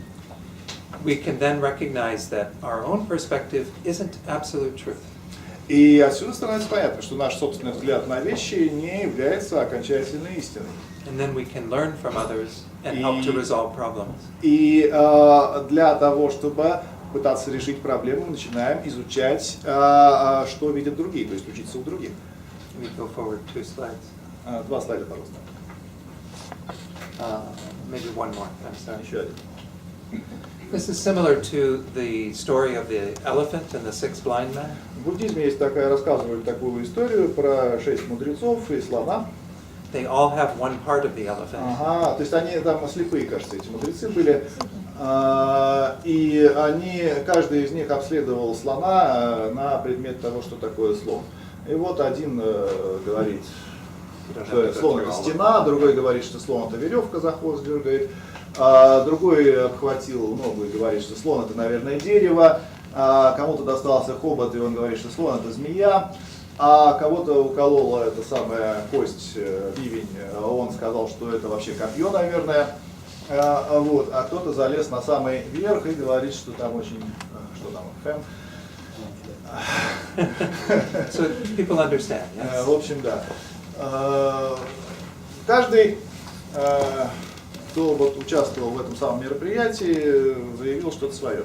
We can then recognize that our own perspective isn't absolute truth. И отсюда становится понятно, что наш собственный взгляд на вещи не является окончательной истиной. And then we can learn from others and help to resolve problems. И для того, чтобы пытаться решить проблему, мы начинаем изучать, что видят другие, то есть учиться у других. Let me go forward 2 slides. 2 слайда, пожалуйста. Maybe one more. I'm sorry. Еще один. This is similar to the story of the elephant and the six blind men. В буддизме есть такая, рассказывают такую историю про 6 мудрецов и слона. They all have one part of the elephant. Ага, то есть они там слепые, кажется, эти мудрецы были. И они, каждый из них обследовал слона на предмет того, что такое слон. И вот один говорит, что слон это стена, другой говорит, что слон это веревка за хвост дергает, другой обхватил ногу и говорит, что слон это, наверное, дерево, кому-то достался хобот, и он говорит, что слон это змея, а кого-то уколола эта самая кость, бивень, он сказал, что это вообще копье, наверное. Вот, а кто-то залез на самый верх и говорит, что там очень, что там, ФПМТ. So people understand, yes? В общем, да. Каждый, кто вот участвовал в этом самом мероприятии, заявил что-то свое.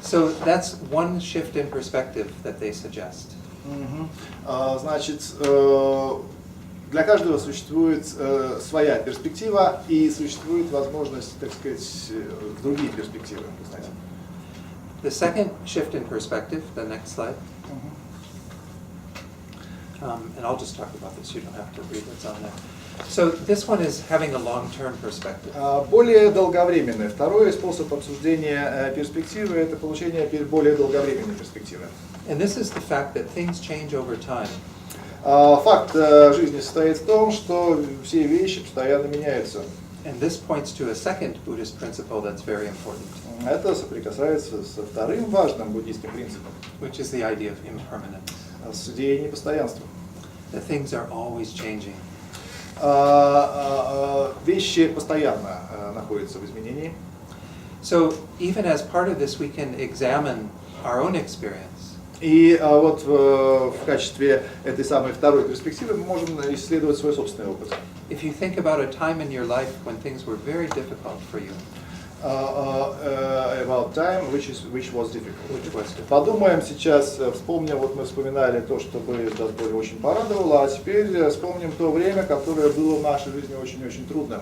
So that's one shift in perspective that they suggest. Значит, для каждого существует своя перспектива и существует возможность, так сказать, другие перспективы. Кстати. The second shift in perspective, the next slide. And I'll just talk about this, you don't have to read what's on there. So this one is having a long-term perspective. Более долговременный. Второй способ обсуждения перспективы – это получение более долговременной перспективы. And this is the fact that things change over time. Факт жизни состоит в том, что все вещи постоянно меняются. And this points to a second Buddhist principle that's very important. Это соприкасается со вторым важным буддийским принципом, Which is the idea of impermanence. с идеей непостоянства. That things are always changing. Вещи постоянно находятся в изменении. So even as part of this, we can examine our own experience. И вот в качестве этой самой второй перспективы мы можем исследовать свой собственный опыт. If you think about a time in your life when things were very difficult for you, About time, which was difficult. Подумаем сейчас, вспомним, вот мы вспоминали то, что бы нас очень порадовало, а теперь вспомним то время, которое было в нашей жизни очень-очень трудным.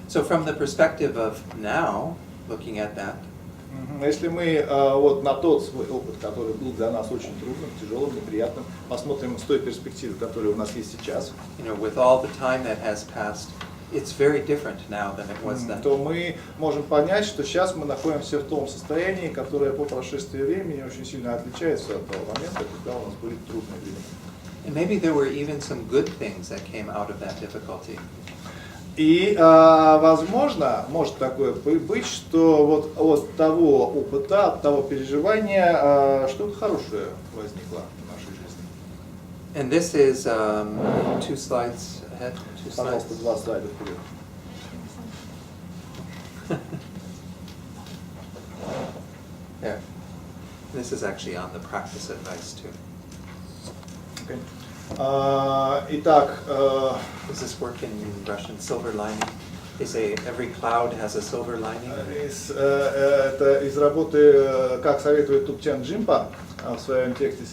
So from the perspective of now, looking at that, если мы вот на тот свой опыт, который был для нас очень трудным, тяжелым, неприятным, посмотрим с той перспективы, которая у нас есть сейчас, with all the time that has passed, it's very different now than it was then. То мы можем понять, что сейчас мы находимся в том состоянии, которое по прошествии времени очень сильно отличается от того момента, когда у нас были трудные времена. And maybe there were even some good things that came out of that difficulty. И, возможно, может такое быть, что вот от того опыта, от того переживания что-то хорошее возникло в нашей жизни. And this is 2 slides ahead. 2 slides. Пожалуйста, 2 слайда вперед. There. This is actually on the practice advice too. Okay. Итак, Does this work in Russian? Silver lining. They say every cloud has a silver lining. это из работы, как советует Туптян Джимпа в своем тексте,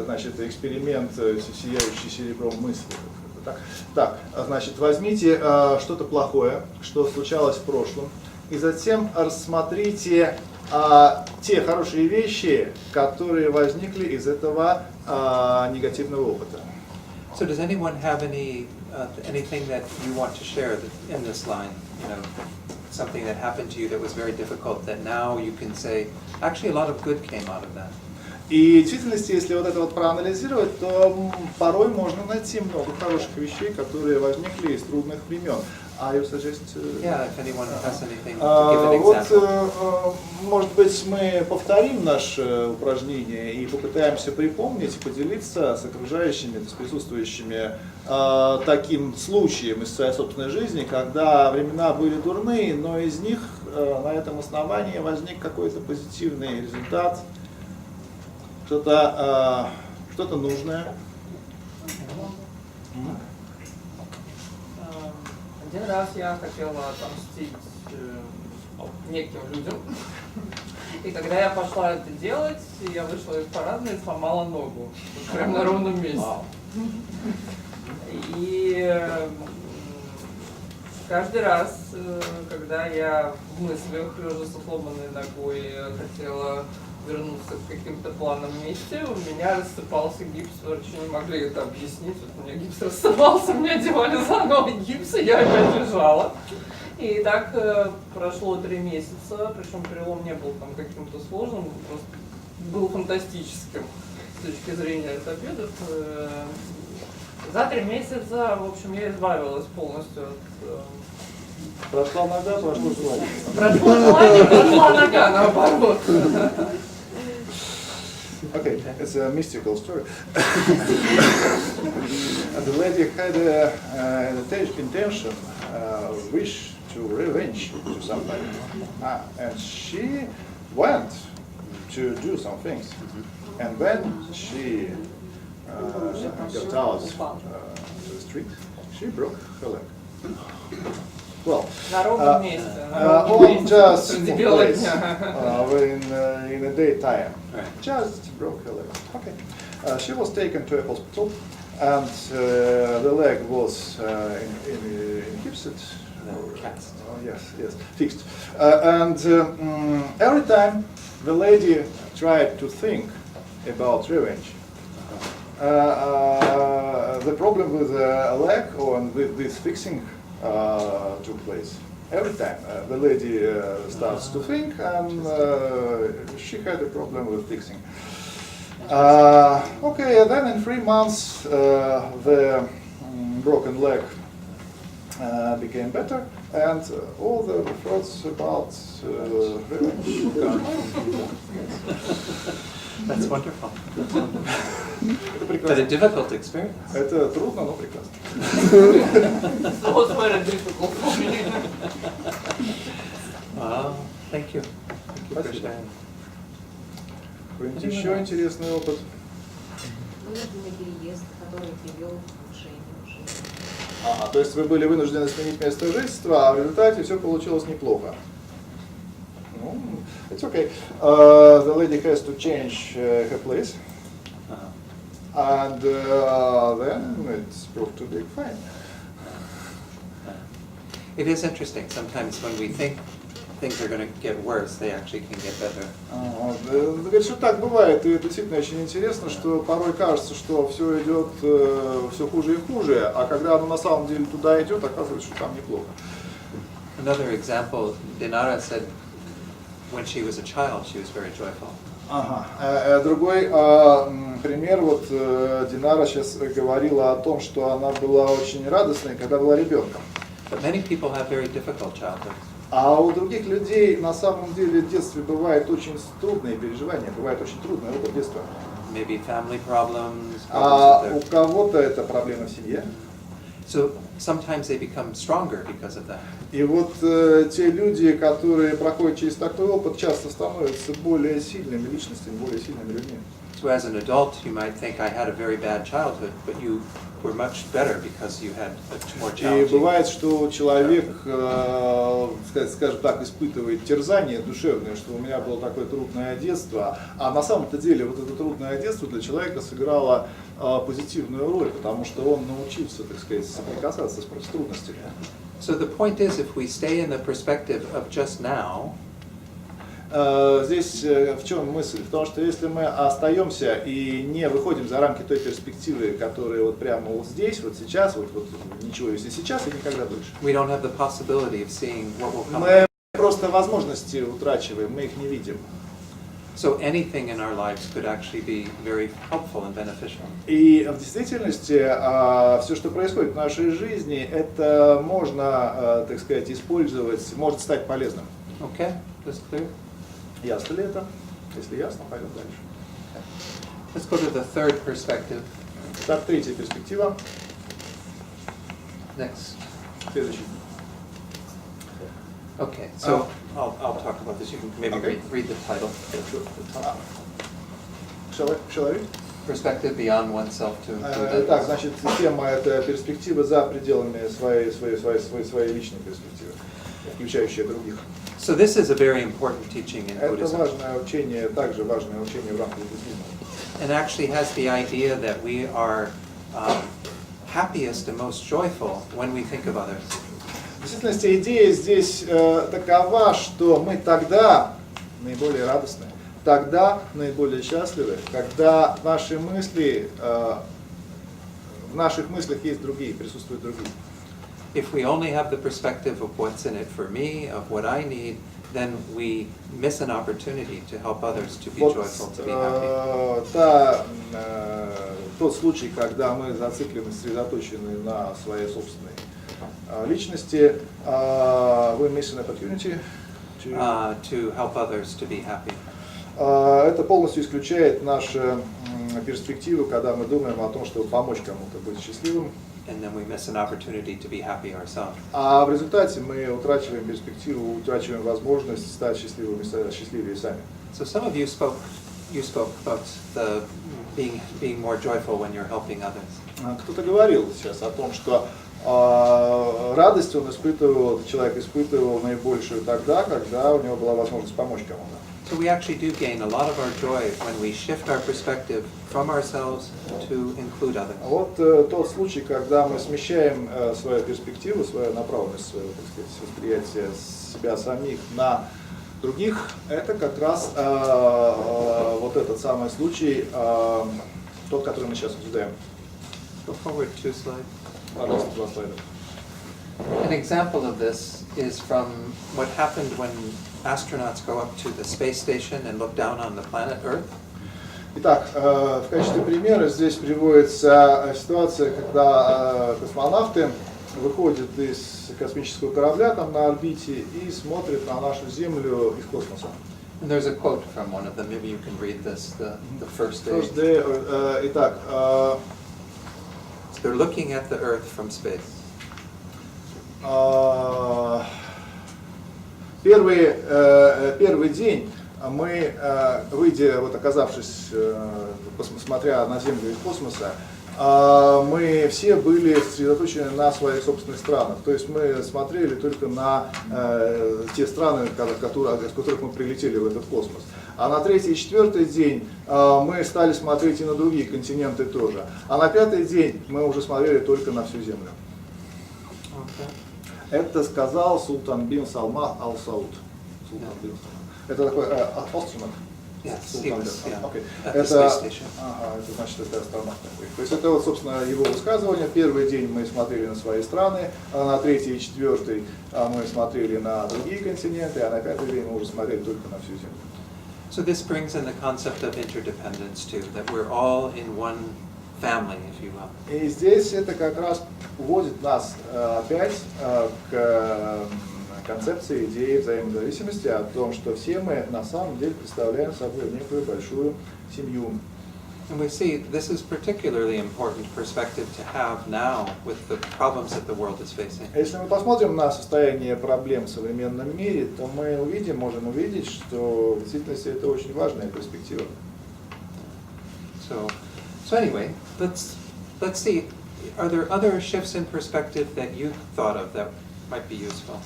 значит, эксперимент сияющий серебром мысли. Так, значит, возьмите что-то плохое, что случалось в прошлом, и затем рассмотрите те хорошие вещи, которые возникли из этого негативного опыта. So does anyone have anything that you want to share in this line? Something that happened to you that was very difficult that now you can say, actually a lot of good came out of that. И в действительности, если вот это вот проанализировать, то порой можно найти много хороших вещей, которые возникли из трудных времен. Yeah, if anyone has anything to give an example. Вот, может быть, мы повторим наше упражнение и попытаемся припомнить, поделиться с окружающими, с присутствующими таким случаем из своей собственной жизни, когда времена были дурные, но из них на этом основании возник какой-то позитивный результат, что-то нужное. Один раз я хотела отомстить неким людям, и когда я пошла это делать, я вышла из парадной и сломала ногу, прямо на ровном месте. И каждый раз, когда я в мыслях, лежа со сломанной ногой, хотела вернуться к каким-то планам вместе, у меня рассыпался гипс, врачи не могли это объяснить, вот у меня гипс рассыпался, мне одевали заново гипс, и я опять лежала. И так прошло 3 месяца, причем перелом не был там каким-то сложным, просто был фантастическим с точки зрения ортопедов. За 3 месяца, в общем, я избавилась полностью от... Прошла нога, прошло желание. Прошло желание, прошла нога, наоборот. Okay, it's a mystical story. The lady had an intention, wish to revenge to somebody, and she went to do some things. And when she got out to the street, she broke her leg. Well, on just in place, in the daytime, just broke her leg. Okay, she was taken to a hospital, and the leg was inhibited. Cast. Yes, fixed. And every time the lady tried to think about revenge, the problem with the leg or with this fixing took place. Every time the lady starts to think, and she had a problem with fixing. Okay, then in 3 months the broken leg became better, and all the thoughts about revenge. That's wonderful. But a difficult experience. Это трудно, но прекрасно. So it's very difficult for me. Wow, thank you. Thank you for Спасибо. sharing. Какой-нибудь еще интересный опыт? Вынужденный переезд, который привел к улучшению жизни. То есть вы были вынуждены сменить место жительства, а в результате все получилось неплохо. Ну, it's okay. The lady has to change her place, and then it's proved to be fine. It is interesting. Sometimes when we think things are going to get worse, they actually can get better. Говорит, что так бывает, и это действительно очень интересно, что порой кажется, что все идет все хуже и хуже, а когда оно на самом деле туда идет, оказывается, что там неплохо. Another example, Dinara said when she was a child, she was very joyful. Другой пример, вот Динара сейчас говорила о том, что она была очень радостной, когда была ребенком. But many people have very difficult childhoods. А у других людей на самом деле в детстве бывают очень трудные переживания, бывает очень трудный опыт детства. Maybe family problems. А у кого-то это проблемы в семье. So sometimes they become stronger because of that. И вот те люди, которые проходят через такой опыт, часто становятся более сильными личностями, более сильными людьми. So as an adult, you might think I had a very bad childhood, but you were much better because you had a more И challenging. бывает, что человек, скажем так, испытывает терзание душевное, что у меня было такое трудное детство, а на самом-то деле вот это трудное детство для человека сыграло позитивную роль, потому что он научился, так сказать, соприкасаться с трудностями. So the point is, if we stay in the perspective of just now, Здесь в чем мысль? В том, что если мы остаемся и не выходим за рамки той перспективы, которая вот прямо вот здесь, вот сейчас, вот ничего, если сейчас и никогда дольше. we don't have the possibility of seeing what will come. Мы просто возможности утрачиваем, мы их не видим. So anything in our lives could actually be very helpful and beneficial. И в действительности все, что происходит в нашей жизни, это можно, так сказать, использовать, может стать полезным. Okay, that's clear. Ясно ли это? Если ясно, пойдем дальше. Let's go to the third perspective. Так, третья перспектива. Next. Следующий. Okay, so I'll talk about this. You can maybe Okay. read the title. Shall I read? Perspective beyond oneself to include Так, others. значит, тема это перспектива за пределами своей личной перспективы, включающая других. So this is a very important teaching in Это Buddhism, важное учение, также важное учение в рамках буддизма. and actually has the idea that we are happiest and most joyful when we think of others. В действительности идея здесь такова, что мы тогда наиболее радостны, тогда наиболее счастливы, когда наши мысли, в наших мыслях есть другие, присутствуют другие. If we only have the perspective of what's in it for me, of what I need, then we miss an opportunity to help others to be joyful, to be happy. Тот случай, когда мы зациклены, сосредоточены на своей собственной личности, we miss an opportunity to help others to be happy. Это полностью исключает нашу перспективу, когда мы думаем о том, чтобы помочь кому-то быть счастливым. And then we miss an opportunity to be happy ourselves. А в результате мы утрачиваем перспективу, утрачиваем возможность стать счастливее сами. So some of you spoke about the being more joyful when you're helping others. Кто-то говорил сейчас о том, что радость человек испытывал наибольшую тогда, когда у него была возможность помочь кому-то. So we actually do gain a lot of our joy when we shift our perspective from ourselves to include others. Вот тот случай, когда мы смещаем свою перспективу, свою направленность, свое, так сказать, восприятие себя самих на других, это как раз вот этот самый случай, тот, который мы сейчас обсуждаем. Go forward 2 slides. Пожалуйста, 2 слайда. An example of this is from what happened when astronauts go up to the space station and look down on the planet Earth. Итак, в качестве примера здесь приводится ситуация, когда космонавты выходят из космического корабля там на орбите и смотрят на нашу Землю из космоса. And there's a quote from one of them. Maybe you can read this, the first day. First day, итак, So they're looking at the Earth from space. Первый день мы, выйдя, вот оказавшись, смотря на Землю из космоса, мы все были сосредоточены на своих собственных странах. То есть мы смотрели только на те страны, из которых мы прилетели в этот космос. А на 3-й и 4-й день мы стали смотреть и на другие континенты тоже. А на 5-й день мы уже смотрели только на всю Землю. Это сказал султан бин Салман аль-Сауд. Это такой инструмент. Это значит, это астронавт такой. То есть это вот, собственно, его высказывание. Первый день мы смотрели на свои страны, а на 3-й и 4-й мы смотрели на другие континенты, а на 5-й день мы уже смотрели только на всю Землю. So this brings in the concept of interdependence too, that we're all in one family, if you will. И здесь это как раз вводит нас опять к концепции, идеи взаимозависимости, о том, что все мы на самом деле представляем собой некую большую семью. And we see this is particularly important perspective to have now with the problems that the world is facing. Если мы посмотрим на состояние проблем в современном мире, то мы можем увидеть, что в действительности это очень важная перспектива. So anyway, let's see. Are there other shifts in perspective that you thought of that might be useful?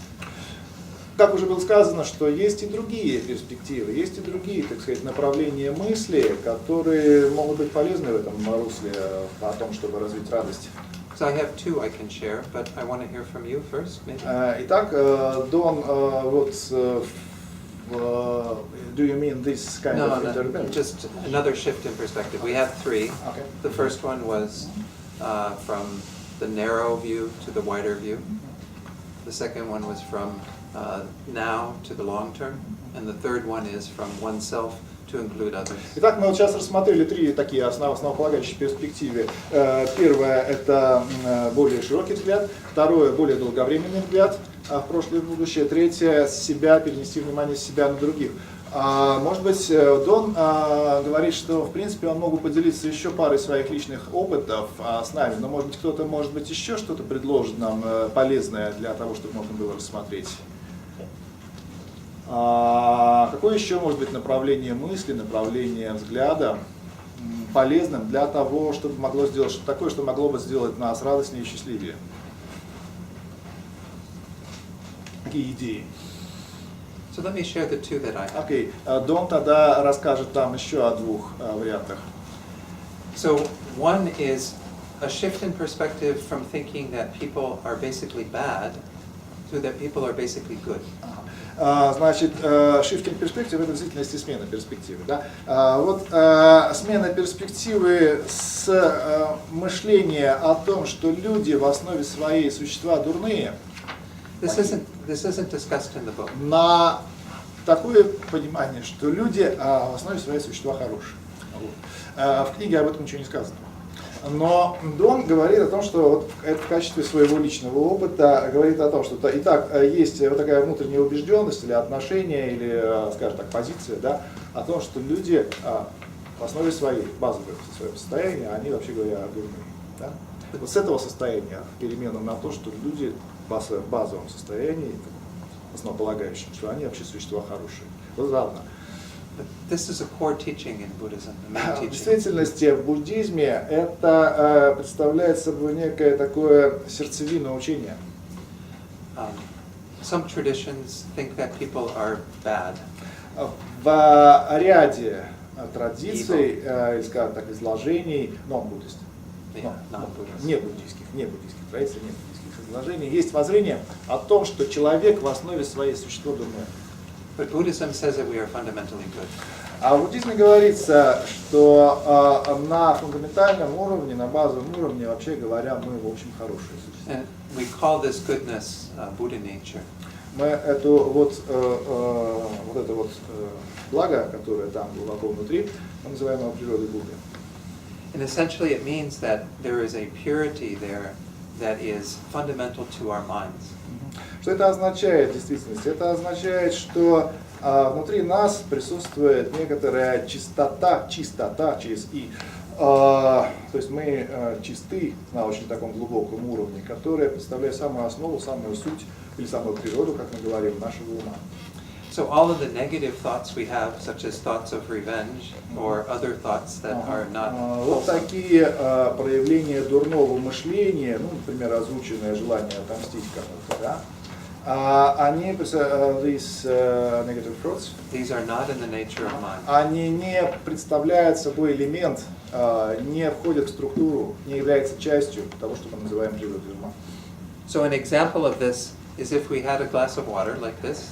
Как уже было сказано, что есть и другие перспективы, есть и другие, так сказать, направления мысли, которые могут быть полезны в этом русле о том, чтобы развить радость. So I have 2 I can share, but I want to hear from you first, maybe. Итак, Дон, вот, do you mean this kind of intervention? Just another shift in perspective. We have 3. Okay. The first one was from the narrow view to the wider view. The second one was from now to the long term, and the third one is from oneself to include others. Итак, мы вот сейчас рассмотрели 3 такие основополагающие перспективы. Первое – это более широкий взгляд, второе – более долговременный взгляд в прошлое и в будущее, третье – себя, перенести внимание с себя на других. Может быть, Дон говорит, что в принципе он мог бы поделиться еще парой своих личных опытов с нами, но может быть кто-то, может быть, еще что-то предложит нам полезное для того, чтобы можно было рассмотреть. Какое еще может быть направление мысли, направление взгляда полезным для того, чтобы могло сделать что-то такое, что могло бы сделать нас радостнее и счастливее? Какие идеи? So let me share the 2 that I have. Окей, Дон тогда расскажет там еще о 2 вариантах. So one is a shift in perspective from thinking that people are basically bad so that people are basically good. Значит, shifting perspective — это в действительности смена перспективы. Да? Вот смена перспективы с мышления о том, что люди в основе своей существа дурные, This isn't discussed in the book. на такое понимание, что люди в основе своей существа хорошие. Вот. В книге об этом ничего не сказано. Но Дон говорит о том, что вот это в качестве своего личного опыта говорит о том, что итак, есть вот такая внутренняя убежденность или отношение, или, скажем так, позиция, да, о том, что люди в основе своей, базового своего состояния, они, вообще говоря, дурные. Да? Вот с этого состояния, переменным на то, что люди в своем базовом состоянии, основополагающем, что они вообще существа хорошие. Вот равно. But this is a core teaching in Buddhism, the main В teaching. действительности в буддизме это представляет собой некое такое сердцевинное учение. Some traditions think that people are bad. В ряде традиций, скажем так, изложений, non-буддист, не буддийских традиций, не буддийских изложений, есть воззрение о том, что человек в основе своей существо дурное. But Buddhism says that we are fundamentally good. А в буддизме говорится, что на фундаментальном уровне, на базовом уровне, вообще говоря, мы, в общем, хорошие существа. And we call this goodness Buddha nature. Мы эту вот это благо, которое там глубоко внутри, мы называем его природой Будды. And essentially it means that there is a purity there that is fundamental to our minds. Что это означает в действительности? Это означает, что внутри нас присутствует некоторая чистота через «и». То есть мы чисты на очень таком глубоком уровне, которая представляет самую основу, самую суть или самую природу, как мы говорим, нашего ума. So all of the negative thoughts we have, such as thoughts of revenge or other thoughts that are not Вот wholesome, такие проявления дурного мышления, ну, например, озвученное желание отомстить кому-то, да? Они, these negative thoughts, these are not in the nature of mind. они не представляют собой элемент, не входят в структуру, не являются частью того, что мы называем природой ума. So an example of this is if we had a glass of water like this.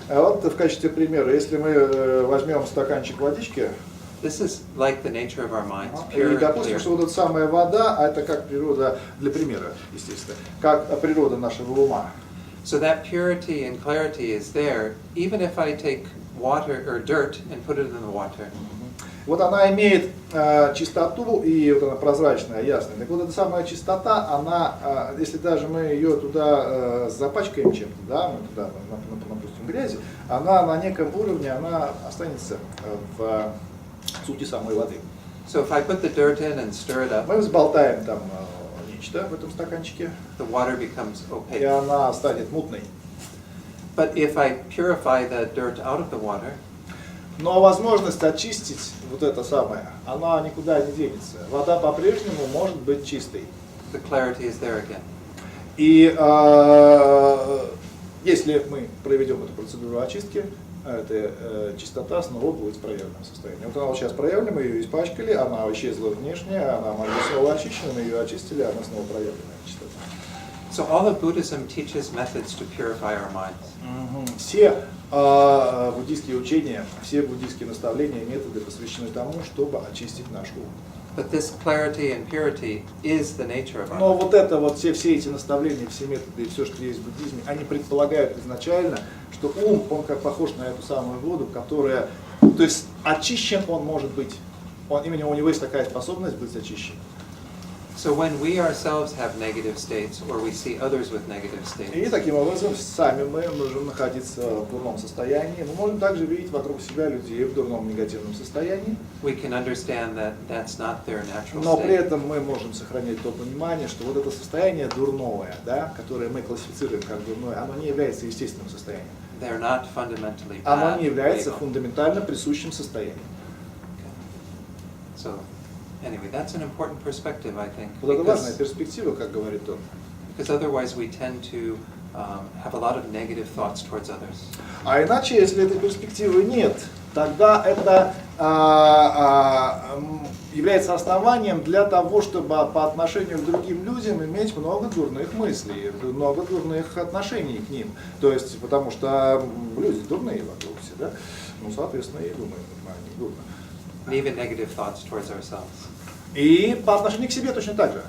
Вот в качестве примера, если мы возьмем стаканчик водички, This is like the nature of our minds, и pure and допустим, clear. что вот эта самая вода, а это как природа, для примера, естественно, как природа нашего ума. So that purity and clarity is there, even if I take water or dirt and put it in the water. Вот она имеет чистоту, и вот она прозрачная, ясная. Так вот эта самая чистота, она, если даже мы ее туда запачкаем чем-то, да, мы туда напустим грязи, она на неком уровне, она останется в сути самой воды. So if I put the dirt in and stir it up, Мы взболтаем там нечто в этом стаканчике, the water becomes и opaque. она станет мутной. But if I purify the dirt out of the water, Но возможность очистить вот это самое, она никуда не денется. Вода по-прежнему может быть чистой. the clarity is there again. И если мы проведем эту процедуру очистки, эта чистота снова будет в проявленном состоянии. Вот она вот сейчас проявлена, мы ее испачкали, она исчезла внешне, она может быть снова очищена, мы ее очистили, она снова проявленная чистота. So all of Buddhism teaches methods to purify our minds. Все буддийские учения, все буддийские наставления, методы посвящены тому, чтобы очистить наш ум. But this clarity and purity is the nature of our Но mind. вот это вот все эти наставления, все методы и все, что есть в буддизме, они предполагают изначально, что ум, он как похож на эту самую воду, которая, то есть очищен он может быть, именно у него есть такая способность быть очищенным. So when we ourselves have negative states or we see others with negative И states, таким образом сами мы можем находиться в дурном состоянии, мы можем также видеть вокруг себя людей в дурном негативном состоянии, we can understand that that's not their natural но при state. этом мы можем сохранять то понимание, что вот это состояние дурное, да, которое мы классифицируем как дурное, оно не является естественным состоянием. They're not fundamentally Оно bad. не является evil. фундаментально присущим состоянием. So anyway, that's an important perspective, I think, Вот это важная because, перспектива, как говорит он. because otherwise we tend to have a lot of negative thoughts towards others. А иначе, если этой перспективы нет, тогда это является основанием для того, чтобы по отношению к другим людям иметь много дурных мыслей, много дурных отношений к ним. То есть, потому что люди дурные вокруг все, да? Ну, соответственно, и думают, они дурно. Even negative thoughts towards ourselves. И по отношению к себе точно так же.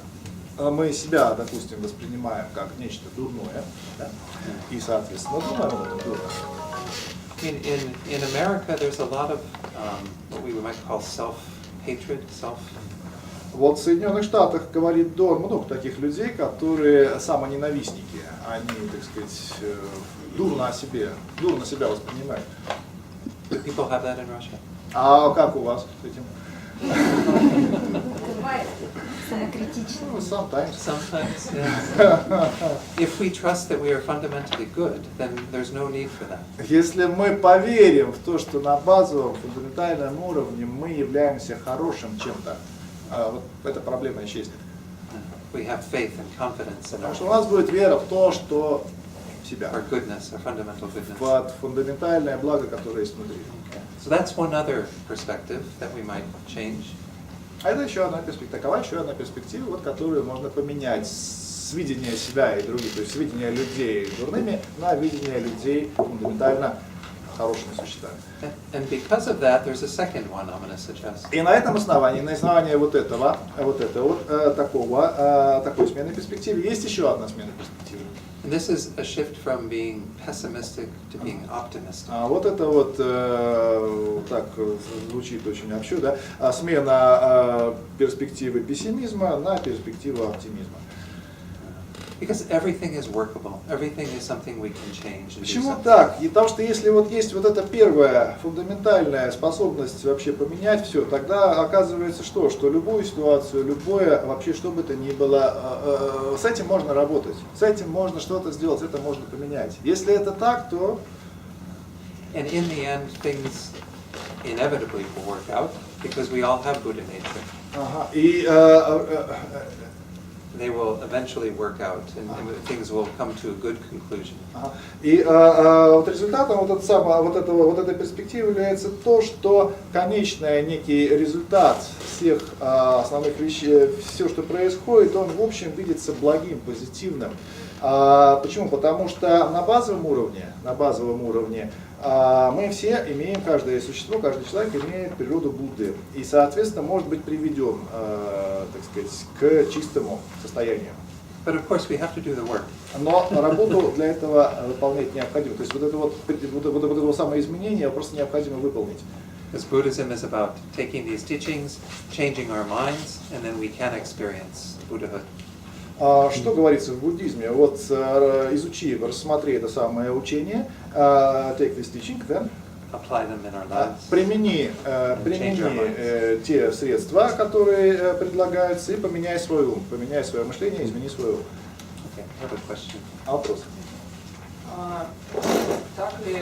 Мы себя, допустим, воспринимаем как нечто дурное, да? И, соответственно, думаем об этом дурно. In America, there's a lot of what we might call self-hatred, Вот в Соединенных Штатах, говорит Дон, много таких людей, которые самоненавистники. Они, так сказать, дурно себя воспринимают. Do people have that in Russia? А как у вас с этим? Бывает. Самокритично. Ну, sometimes. Sometimes, yeah. If we trust that we are fundamentally good, then there's no need for that. Если мы поверим в то, что на базовом, фундаментальном уровне мы являемся хорошим чем-то, вот эта проблема исчезнет. We have faith and confidence in Потому что у нас будет вера в то, что в себя, our goodness, our fundamental goodness. в фундаментальное благо, которое есть внутри. So that's one other perspective that we might change. А это еще одна перспектива, такова еще одна перспектива, вот, которую можно поменять с видения себя и других, то есть с видения людей дурными на видение людей фундаментально хорошими существами. And because of that, there's a second one I'm going to suggest. И на этом основании, на основании такой смены перспективы, есть еще одна смена перспективы. And this is a shift from being pessimistic to being optimistic. Вот это вот так звучит очень общо, да? Смена перспективы пессимизма на перспективу оптимизма. Because everything is workable, everything is something we can change. Почему так? И потому что если вот есть вот эта первая фундаментальная способность вообще поменять все, тогда оказывается что? Что любую ситуацию, любое вообще что бы то ни было, с этим можно работать, с этим можно что-то сделать, это можно поменять. Если это так, то... And in the end, things inevitably will work out because we all have Buddha nature. Ага. И they will eventually work out, and things will come to a good conclusion. И вот результатом вот этой перспективы является то, что конечный некий результат всех основных вещей, все, что происходит, он в общем видится благим, позитивным. Почему? Потому что на базовом уровне мы все имеем, каждое существо, каждый человек имеет природу Будды. И, соответственно, может быть приведен, так сказать, к чистому состоянию. But of course we have to do the work. Но работу для этого выполнять необходимо. То есть вот это самое изменение просто необходимо выполнить. Because Buddhism is about taking these teachings, changing our minds, and then we can experience Buddhahood. Что говорится в буддизме? Вот изучи, рассмотри это самое учение, take this teaching, then, Apply them in our lives. примени те средства, которые предлагаются, и поменяй свой ум, поменяй свое мышление, измени свой ум. Okay, I have a question. Вопрос. Так ли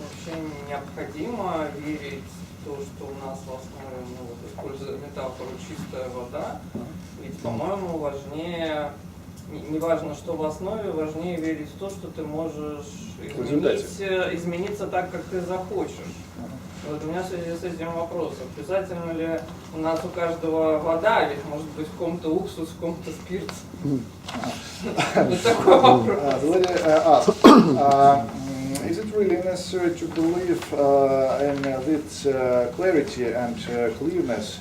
вообще необходимо верить в то, что у нас в основе, используя метафору, чистая вода? Ведь, по-моему, важнее, не важно, что в основе, важнее верить в то, что ты можешь измениться так, как ты захочешь. Вот у меня в связи с этим вопрос. Обязательно ли у нас у каждого вода, ведь может быть в ком-то уксус, в ком-то спирт? Вот такой вопрос. Is it really necessary to believe in this clarity and clearness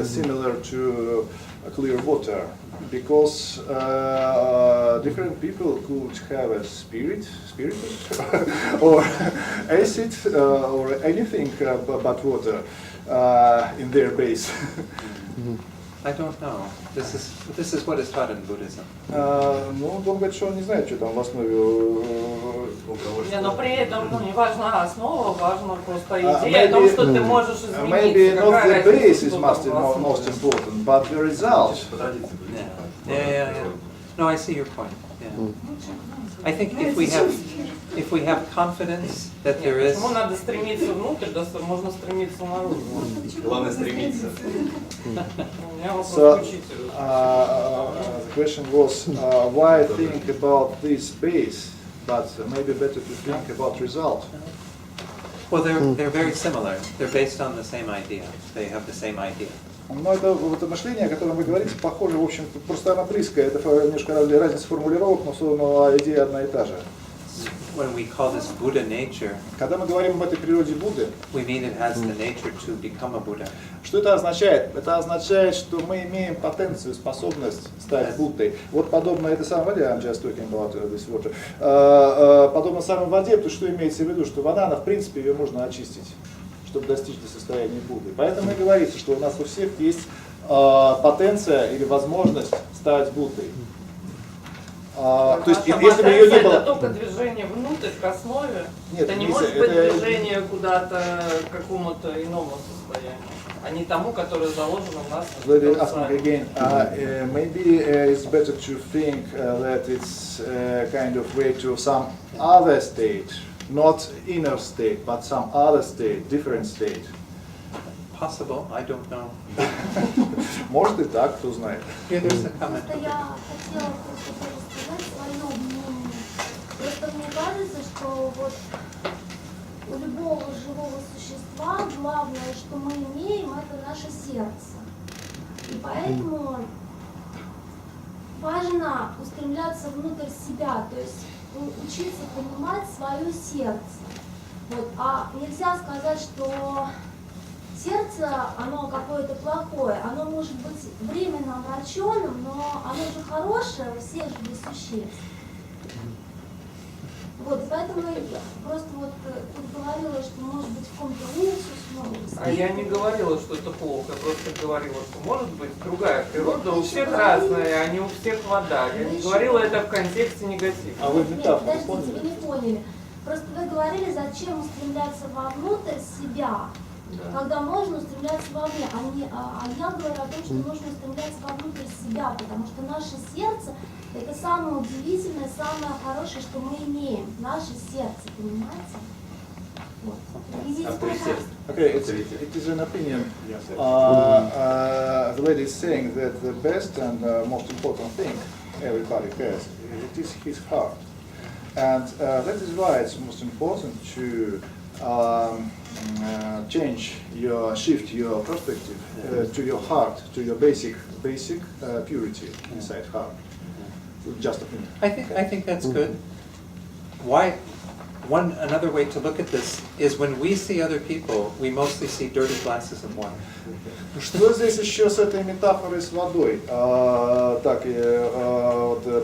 similar to clear water? Because different people could have a spiritus, or acid, or anything but water in their base. I don't know. This is what is taught in Buddhism. Ну, он говорит, что он не знает, что там в основе. Но при этом не важна основа, важна просто идея о том, что ты можешь измениться. Maybe not the base is most important, but the result. Yeah. No, I see your point. Yeah. I think if we have confidence that there is. Почему надо стремиться внутрь, да можно стремиться наружу. Главное стремиться. So, the question was, why think about this base, but maybe better to think about result. Well, they're very similar. They're based on the same idea. They have the same idea. Но это вот мышление, о котором вы говорите, похоже, в общем, просто оно близкое. Это немножко разница формулировок, но идея одна и та же. When we call this Buddha nature, Когда мы говорим об этой природе Будды, we mean it has the nature to become a Buddha. что это означает? Это означает, что мы имеем потенцию, способность стать Буддой. Вот подобно этой самой воде, I'm just talking about this water, подобно самой воде, то что имеется в виду, что вода, она в принципе ее можно очистить, чтобы достичь до состояния Будды. Поэтому и говорится, что у нас у всех есть потенция или возможность стать Буддой. То есть, если бы ее не было... Это только движение внутрь, к основе. Нет, это не может быть движение куда-то к какому-то иному состоянию, а не тому, которое заложено в нас. Let me ask me again. Maybe it's better to think that it's kind of way to some other state, not inner state, but some other state, different state. Possible, I don't know. Может и так, кто знает. Here, there's a comment. Просто я хотела просто рассказать свое мнение. Просто мне кажется, что вот у любого живого существа главное, что мы имеем, это наше сердце. И поэтому важно устремляться внутрь себя, то есть учиться понимать свое сердце. Вот. А нельзя сказать, что сердце, оно какое-то плохое, оно может быть временно омраченным, но оно же хорошее у всех живых существ. Вот, поэтому я просто вот тут говорила, что может быть в каком-то уксус. А я не говорила, что это плохо, я просто говорила, что может быть другая природа, у всех разная, а не у всех вода. Я не говорила это в контексте негатива. А вы Нет, метафору подождите, поняли? вы не поняли. Просто вы говорили, зачем устремляться вовнутрь себя, Да. когда можно устремляться вовне. А я говорю о том, что нужно устремляться вовнутрь себя, потому что наше сердце — это самое удивительное, самое хорошее, что мы имеем. Наше сердце, понимаете? Вот. Идите Авторитет. Okay, it is an opinion. Yes. The lady is saying that the best and most important thing everybody has, it is his heart. And that is why it's most important to shift your perspective to your heart, to your basic purity inside heart. Just opinion. I think that's good. Another way to look at this is when we see other people, we mostly see dirty glasses of wine. Что здесь еще с этой метафорой с водой?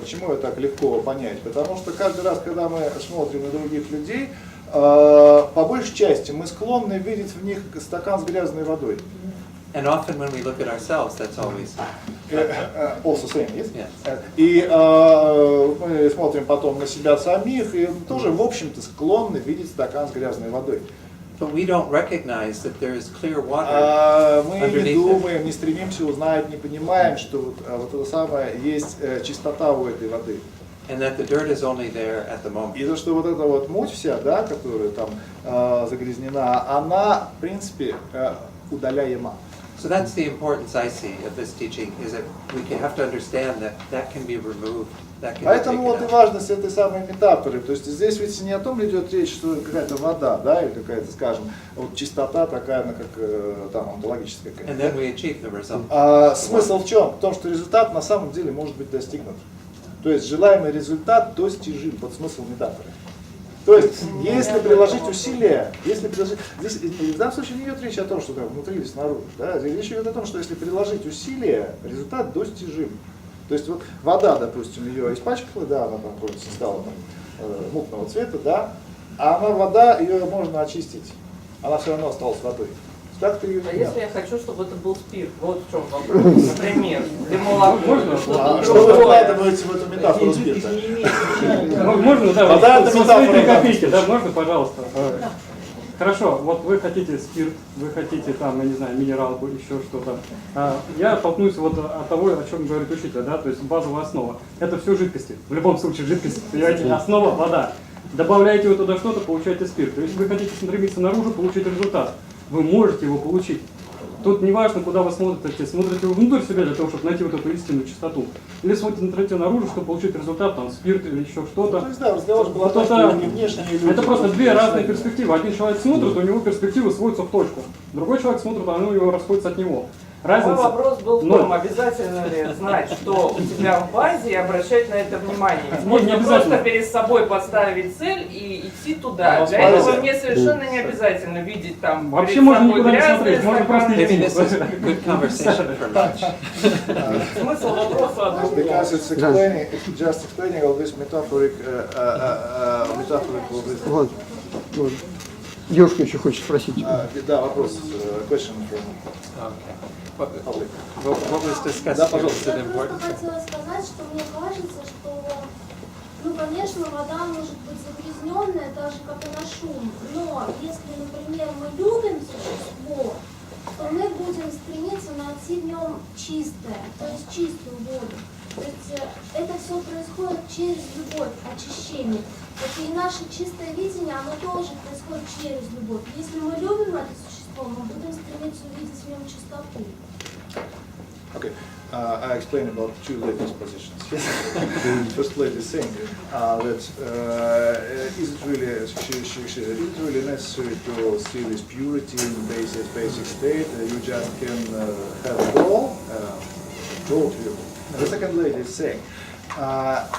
Почему это так легко понять? Потому что каждый раз, когда мы смотрим на других людей, по большей части мы склонны видеть в них стакан с грязной водой. And often when we look at ourselves, that's all we see. Also same, yes? Yes. И мы смотрим потом на себя самих и тоже, в общем-то, склонны видеть стакан с грязной водой. But we don't recognize that there is clear water Мы не underneath it. думаем, не стремимся узнать, не понимаем, что вот это самое есть чистота у этой воды. And that the dirt is only there at the moment. И то, что вот эта вот муть вся, да, которая там загрязнена, она, в принципе, удаляема. So that's the importance I see of this teaching, is that we have to understand that that can be removed, that can be Поэтому вот и taken out. важность этой самой метафоры. То есть здесь ведь не о том идет речь, что какая-то вода, да, или какая-то, скажем, вот чистота такая, она как там онтологическая And какая-то. then we achieve the result. А смысл в чем? В том, что результат на самом деле может быть достигнут. То есть желаемый результат достижим. Вот смысл метафоры. То есть, если приложить усилия, здесь в данном случае не идет речь о том, что там внутри или снаружи. Да? Здесь речь идет о том, что если приложить усилия, результат достижим. То есть вот вода, допустим, ее испачкала, да, она там вроде стала там, мутного цвета, да, а вода, ее можно очистить. Она все равно осталась водой. Как ты ее А не если я хочу, чтобы это был спирт? Вот в чем вопрос. Например, для молока. Что вы вкладываете в эту метафору спирта? Можно, да, Вода вот это свои метафора, 3 да. копейки, да, можно, пожалуйста? Хорошо, вот вы хотите спирт, вы хотите там, я не знаю, минерал, еще что-то. Я толкнусь вот от того, о чем говорит учитель, да, то есть базовая основа. Это все жидкости, в любом случае жидкости, понимаете, основа вода. Добавляете вы туда что-то, получаете спирт. То есть вы хотите стремиться наружу, получить результат. Вы можете его получить. Тут не важно, куда вы смотрите вы внутрь себя для того, чтобы найти вот эту истинную чистоту. Или смотрите наружу, чтобы получить результат, там, спирт или еще что-то. То есть, да, разговор был о том, что не внешние люди. Это просто две разные перспективы. Один человек смотрит, у него перспективы сводятся в точку. Другой человек смотрит, а у него расходится от него. Разница. Мой вопрос был в том, обязательно ли знать, что у тебя в базе, и обращать на это внимание. Ведь можно просто перед собой поставить цель и идти туда. Для этого мне совершенно не обязательно видеть там вообще можно никуда не смотреть, можно просто идти. Смысл вопроса о другом. Because it's explaining, it's just explaining all this metaphoric Вот. Девушка еще хочет спросить. Да, вопрос. Question from What was discussed? Да, пожалуйста. Я просто хотела сказать, что мне кажется, что, ну, конечно, вода может быть загрязненная, так же, как и на шум. Но если, например, мы любим существо, то мы будем стремиться найти в нем чистое, то есть чистую воду. То есть это все происходит через любовь, очищение. Вот и наше чистое видение, оно тоже происходит через любовь. Если мы любим это существо, мы будем стремиться увидеть в нем чистоту. Okay, I explained about two ladies' positions. First lady is saying that is it really necessary to see this purity in basic state? You just can have a goal view. The second lady is saying,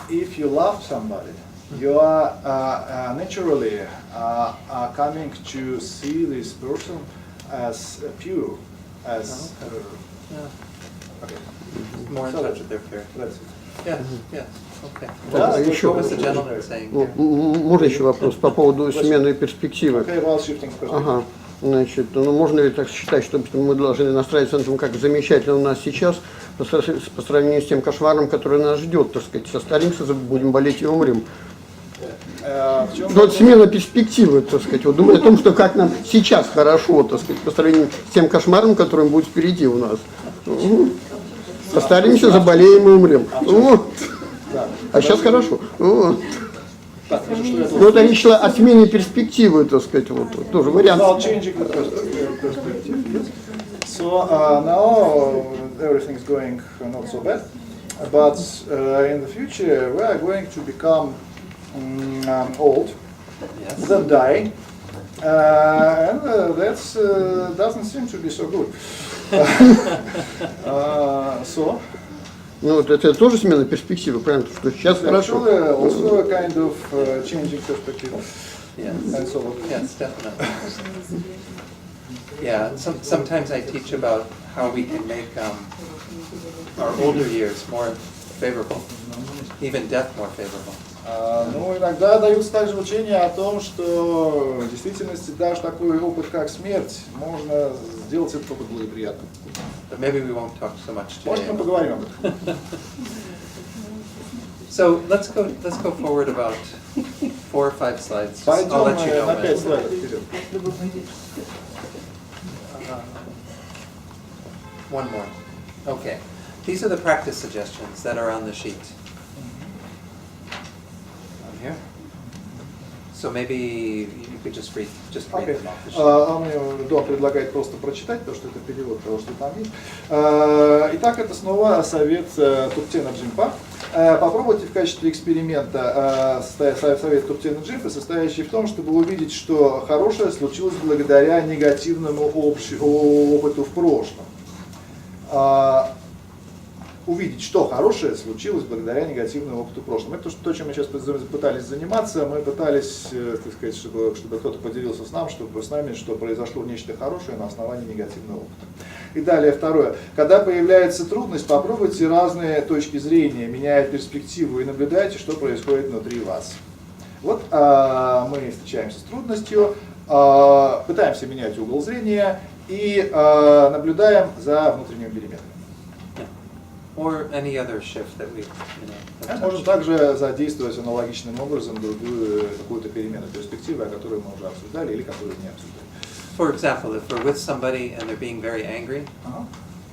if you love somebody, you are naturally coming to see this person as pure, as okay. More in touch with their character. That's it. Yes, yes. Okay. Да, What еще, was the gentleman saying? можно еще вопрос по поводу смены перспективы? Okay, while shifting perspective. Ага. Значит, ну можно ли так считать, что мы должны настраиваться на том, как замечательно у нас сейчас, по сравнению с тем кошмаром, который нас ждет, так сказать, состаримся, будем болеть и умрем. Вот смена перспективы, так сказать, вот думаю о том, что как нам сейчас хорошо, так сказать, по сравнению с тем кошмаром, который будет впереди у нас. Состаримся, заболеем и умрем. А сейчас хорошо. Вот я речь шла о смене перспективы, так сказать, вот тоже вариант. So now everything is going not so bad, but in the future we are going to become old, then die, and that doesn't seem to be so good. So. Ну вот это тоже смена перспективы, правильно? Что сейчас хорошо. Also a kind of changing perspective. Yes. And so on. Yes, definitely. Yeah, sometimes I teach about how we can make our older years more favorable, even death more favorable. Ну, иногда даются также учения о том, что в действительности даже такой опыт, как смерть, можно сделать этот опыт благоприятным. But maybe we won't talk so much today. Может, мы поговорим об этом. So let's go forward about 4 or 5 slides. Пойдем I'll let you know на when. 5 слайдов вперед. One more. Okay. These are the practice suggestions that are on the sheet. On here. So maybe you could just read Okay. them off the sheet. Дон предлагает просто прочитать то, что это перевод того, что там есть. Итак, это снова совет Туптена Джимпа. Попробуйте в качестве эксперимента совет Туптена Джимпа, состоящий в том, чтобы увидеть, что хорошее случилось благодаря негативному опыту в прошлом. Увидеть, что хорошее случилось благодаря негативному опыту в прошлом. Это то, чем мы сейчас пытались заниматься. Мы пытались, так сказать, чтобы кто-то поделился с нами, что произошло нечто хорошее на основании негативного опыта. И далее второе. Когда появляется трудность, попробуйте разные точки зрения, меняя перспективу и наблюдайте, что происходит внутри вас. Вот мы встречаемся с трудностью, пытаемся менять угол зрения и наблюдаем за внутренними переменами. Or any other shift that we, Можем также задействовать аналогичным образом другую какую-то перемену перспективы, о которой мы уже обсуждали или которую не обсуждали. For example, if we're with somebody and they're being very angry,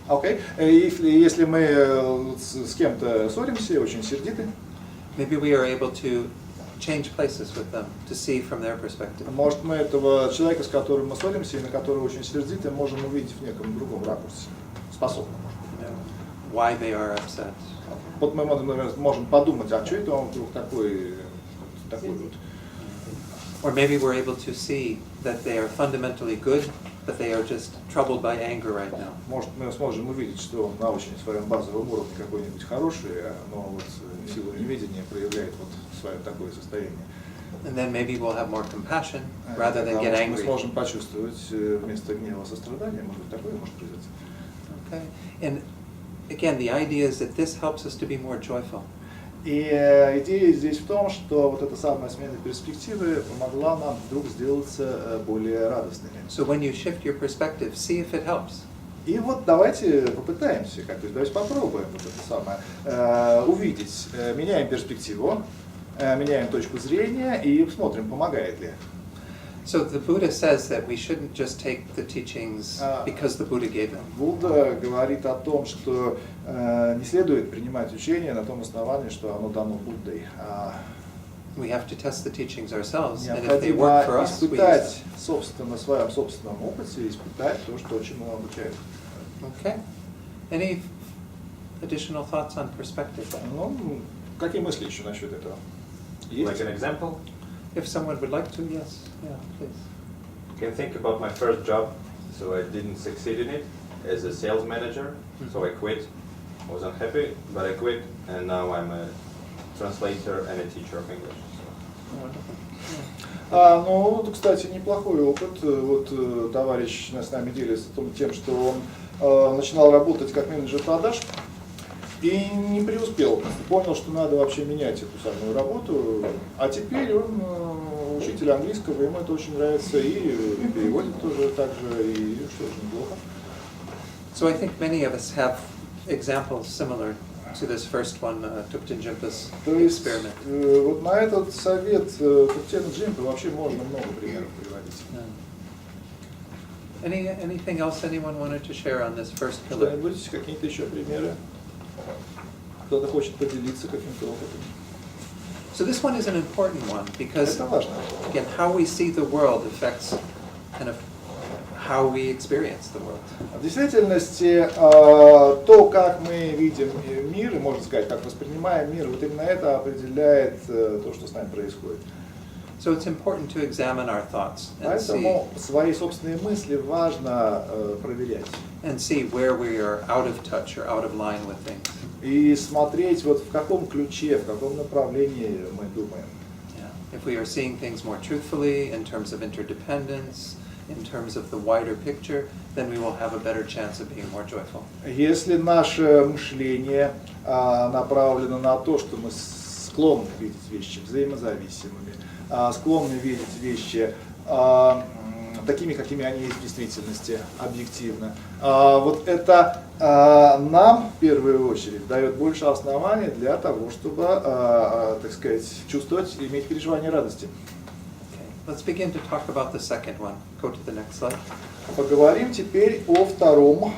Okay. Если мы с кем-то ссоримся, очень сердиты, maybe we are able to change places with them to see from their perspective. Может, мы этого человека, с которым мы ссоримся и на которого очень сердиты, можем увидеть в неком другом ракурсе. Способны. Why they are upset. Вот мы можем подумать, а что это он вдруг такой вот. Or maybe we're able to see that they are fundamentally good, but they are just troubled by anger right now. Может, мы сможем увидеть, что он на очень своем базовом уровне какой-нибудь хороший, но вот в силу неведения проявляет вот свое такое состояние. And then maybe we'll have more compassion rather than get Мы angry. сможем почувствовать вместо гнева сострадания, может быть, такое может произойти. Okay. And again, the idea is that this helps us to be more joyful. И идея здесь в том, что вот эта самая смена перспективы помогла нам вдруг сделаться более радостными. So when you shift your perspective, see if it helps. И вот давайте попытаемся, давайте попробуем вот это самое, увидеть, меняем перспективу, меняем точку зрения и смотрим, помогает ли. So the Buddha says that we shouldn't just take the teachings because the Buddha gave them. Будда говорит о том, что не следует принимать учение на том основании, что оно дано Буддой. We have to test the teachings ourselves, and if they work for Необходимо us, we use испытать, them. собственно, на своем собственном опыте, испытать то, что чему обучают. Okay. Any additional thoughts on perspective? Ну, какие мысли еще насчет этого? Есть? Like an example? If someone would like to, yes. Yeah, please. Can think about my first job. So I didn't succeed in it as a sales manager. So I quit. I was unhappy, but I quit, and now I'm a translator and a teacher of English. Ну, кстати, неплохой опыт. Вот товарищ с нами делится тем, что он начинал работать как менеджер продаж и не преуспел. Понял, что надо вообще менять эту самую работу. А теперь он учитель английского, ему это очень нравится, и переводит тоже так же, и что ж, неплохо. So I think many of us have examples similar to this first one, Thupten Jinpa's experiment. Вот на этот совет Thupten Jinpa вообще можно много примеров приводить. Anything else anyone wanted to share on this first pillar? Что-нибудь, какие-то еще примеры? Кто-то хочет поделиться каким-то опытом? So this one is an important one because, Это важно. again, how we see the world affects kind of how we experience the world. В действительности, то, как мы видим мир, и, можно сказать, как воспринимаем мир, вот именно это определяет то, что с нами происходит. So it's important to examine our thoughts and Поэтому свои собственные мысли важно проверять. see where we are out of touch or out of line with things. И смотреть, вот в каком ключе, в каком направлении мы думаем. Yeah. If we are seeing things more truthfully in terms of interdependence, in terms of the wider picture, then we will have a better chance of being more joyful. Если наше мышление направлено на то, что мы склонны видеть вещи взаимозависимыми, склонны видеть вещи такими, какими они есть в действительности, объективно, вот это нам в первую очередь дает больше оснований для того, чтобы, так сказать, чувствовать и иметь переживание радости. Let's begin to talk about the second one. Go to the next slide. Поговорим теперь о втором.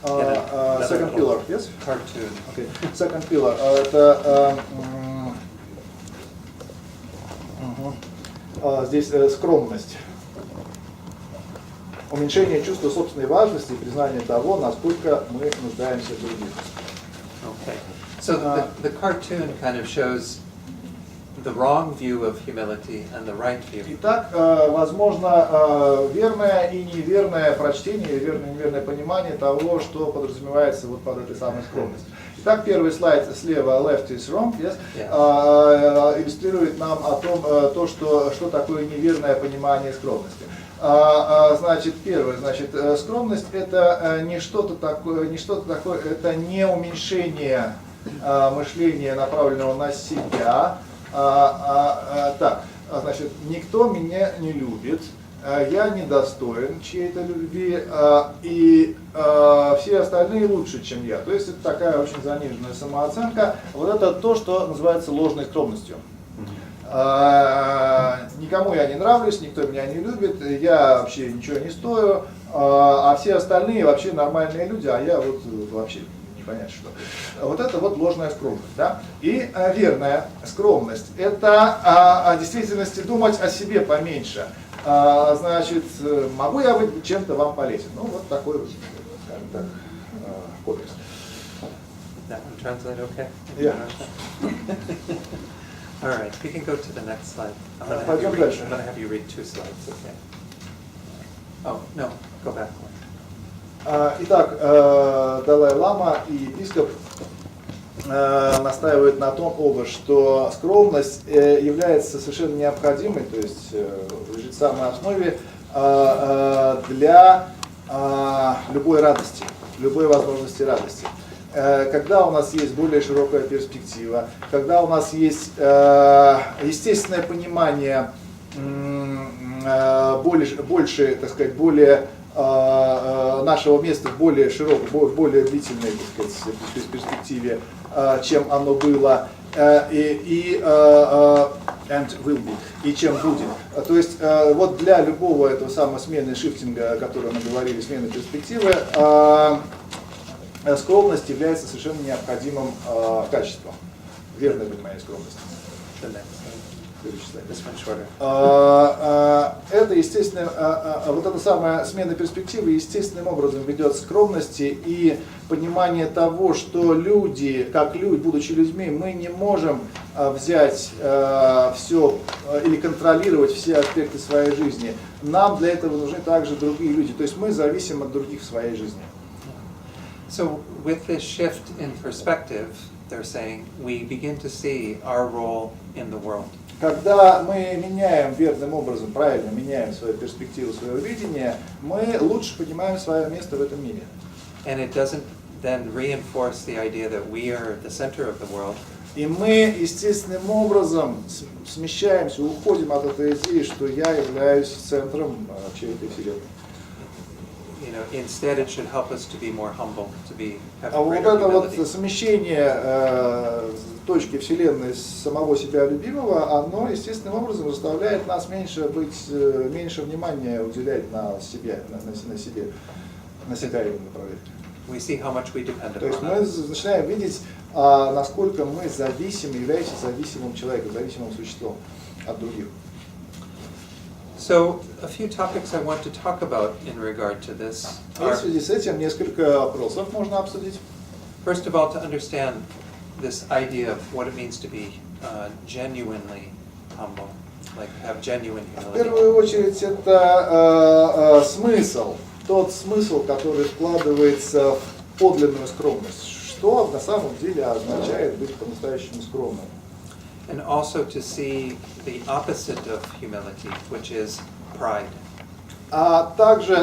Second pillar, yes? Cartoon. Okay. Second pillar. Это здесь скромность. Уменьшение чувства собственной важности и признание того, насколько мы нуждаемся в других. Okay. So the cartoon kind of shows the wrong view of humility and the right view. Итак, возможно, верное и неверное прочтение, верное и неверное понимание того, что подразумевается вот под этой самой скромностью. Итак, первый слайд слева, left is wrong, yes, иллюстрирует нам о том, что такое неверное понимание скромности. Значит, первое, скромность это не что-то такое, это не уменьшение мышления, направленного на себя. Так, значит, никто меня не любит, я недостоин чьей-то любви, и все остальные лучше, чем я. То есть это такая очень заниженная самооценка. Вот это то, что называется ложной скромностью. Никому я не нравлюсь, никто меня не любит, я вообще ничего не стою, а все остальные вообще нормальные люди, а я вот вообще понять, что. Вот это вот ложная скромность. Да? И верная скромность – это о действительности думать о себе поменьше. Значит, могу я быть чем-то вам полезен? Ну, вот такой вот, скажем так, кодекс. That one translate okay? Yeah. All right, we can go to the next slide. I'm Пойдем дальше. going to have you read 2 slides, okay? Oh, no, go back one. Итак, Далай-лама и епископ настаивают на том оба, что скромность является совершенно необходимой, то есть лежит в самой основе для любой радости, любой возможности радости. Когда у нас есть более широкая перспектива, когда у нас есть естественное понимание больше, так сказать, более нашего места в более широкой, более длительной, так сказать, перспективе, чем оно было и чем будет. То есть вот для любого этого самого смены шифтинга, о котором мы говорили, смены перспективы, скромность является совершенно необходимым качеством. Верное понимание скромности. Это естественно, вот эта самая смена перспективы естественным образом ведет к скромности и понимание того, что люди, как люди, будучи людьми, мы не можем взять все или контролировать все аспекты своей жизни. Нам для этого нужны также другие люди. То есть мы зависим от других в своей жизни. So with this shift in perspective, they're saying, we begin to see our role in the world. Когда мы меняем верным образом, правильно меняем свою перспективу, свое видение, мы лучше понимаем свое место в этом мире. And it doesn't then reinforce the idea that we are the center of the world. И мы естественным образом смещаемся, уходим от этой идеи, что я являюсь центром чьей-то вселенной. You know, instead it should help us to be more humble, to have А вот greater это вот humility. смещение точки вселенной самого себя любимого, оно естественным образом заставляет нас меньше внимания уделять на себя именно направлять. We see how much we depend То есть upon мы others. начинаем видеть, насколько мы зависимы, являемся зависимым человеком, зависимым существом от других. So, a few topics I want to talk about in regard to this И в are, связи с этим несколько вопросов можно обсудить. first of all, to understand this idea of what it means to be genuinely humble, like have genuine В humility. первую очередь это смысл, тот смысл, который вкладывается в подлинную скромность. Что на самом деле означает быть по-настоящему скромным? And also to see the opposite of humility, which is pride. А также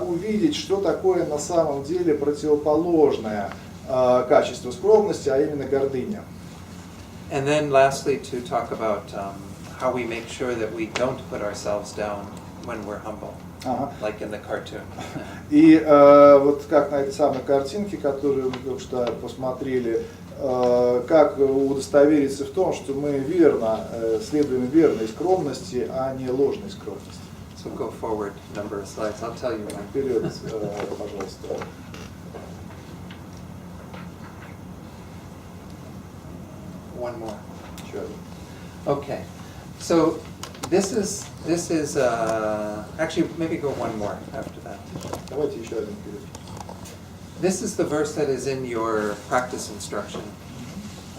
увидеть, что такое на самом деле противоположное качеству скромности, а именно гордыня. And then lastly, to talk about how we make sure that we don't put ourselves down when we're humble, like in the cartoon. И вот как на этой самой картинке, которую мы только что посмотрели, как удостовериться в том, что мы следуем верной скромности, а не ложной скромности. So go forward a number of slides. I'll tell you when. Вперед, пожалуйста. One more. Еще один. Okay. So this is actually maybe go one more after that. Давайте еще один вперед. This is the verse that is in your practice instruction.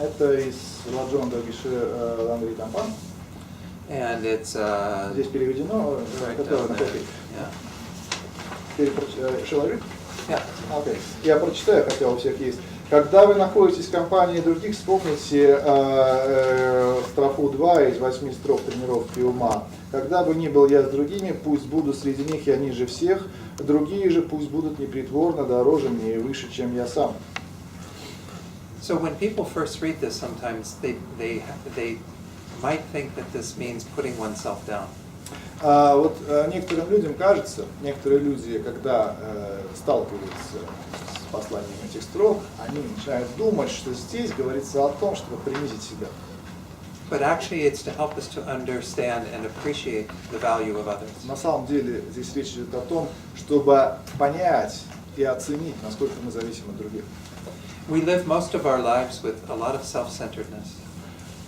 Это из Ладжон Дагиши Ландри Тампан. And it's Здесь переведено. right Которое down на there. копии. Шиловик? Yeah. Okay. Я прочитаю, хотя у всех есть. Когда вы находитесь в компании других, вспомните строфу 2 из 8 строф тренировки ума. Когда бы ни был я с другими, пусть буду среди них я ниже всех, другие же пусть будут непритворно дороже мне и выше, чем я сам. So when people first read this, sometimes they might think that this means putting oneself down. Вот некоторым людям кажется, некоторые люди, когда сталкиваются с посланием этих строк, они начинают думать, что здесь говорится о том, чтобы принизить себя. But actually it's to help us to understand and appreciate the value of others. На самом деле здесь речь идет о том, чтобы понять и оценить, насколько мы зависим от других. We live most of our lives with a lot of self-centeredness.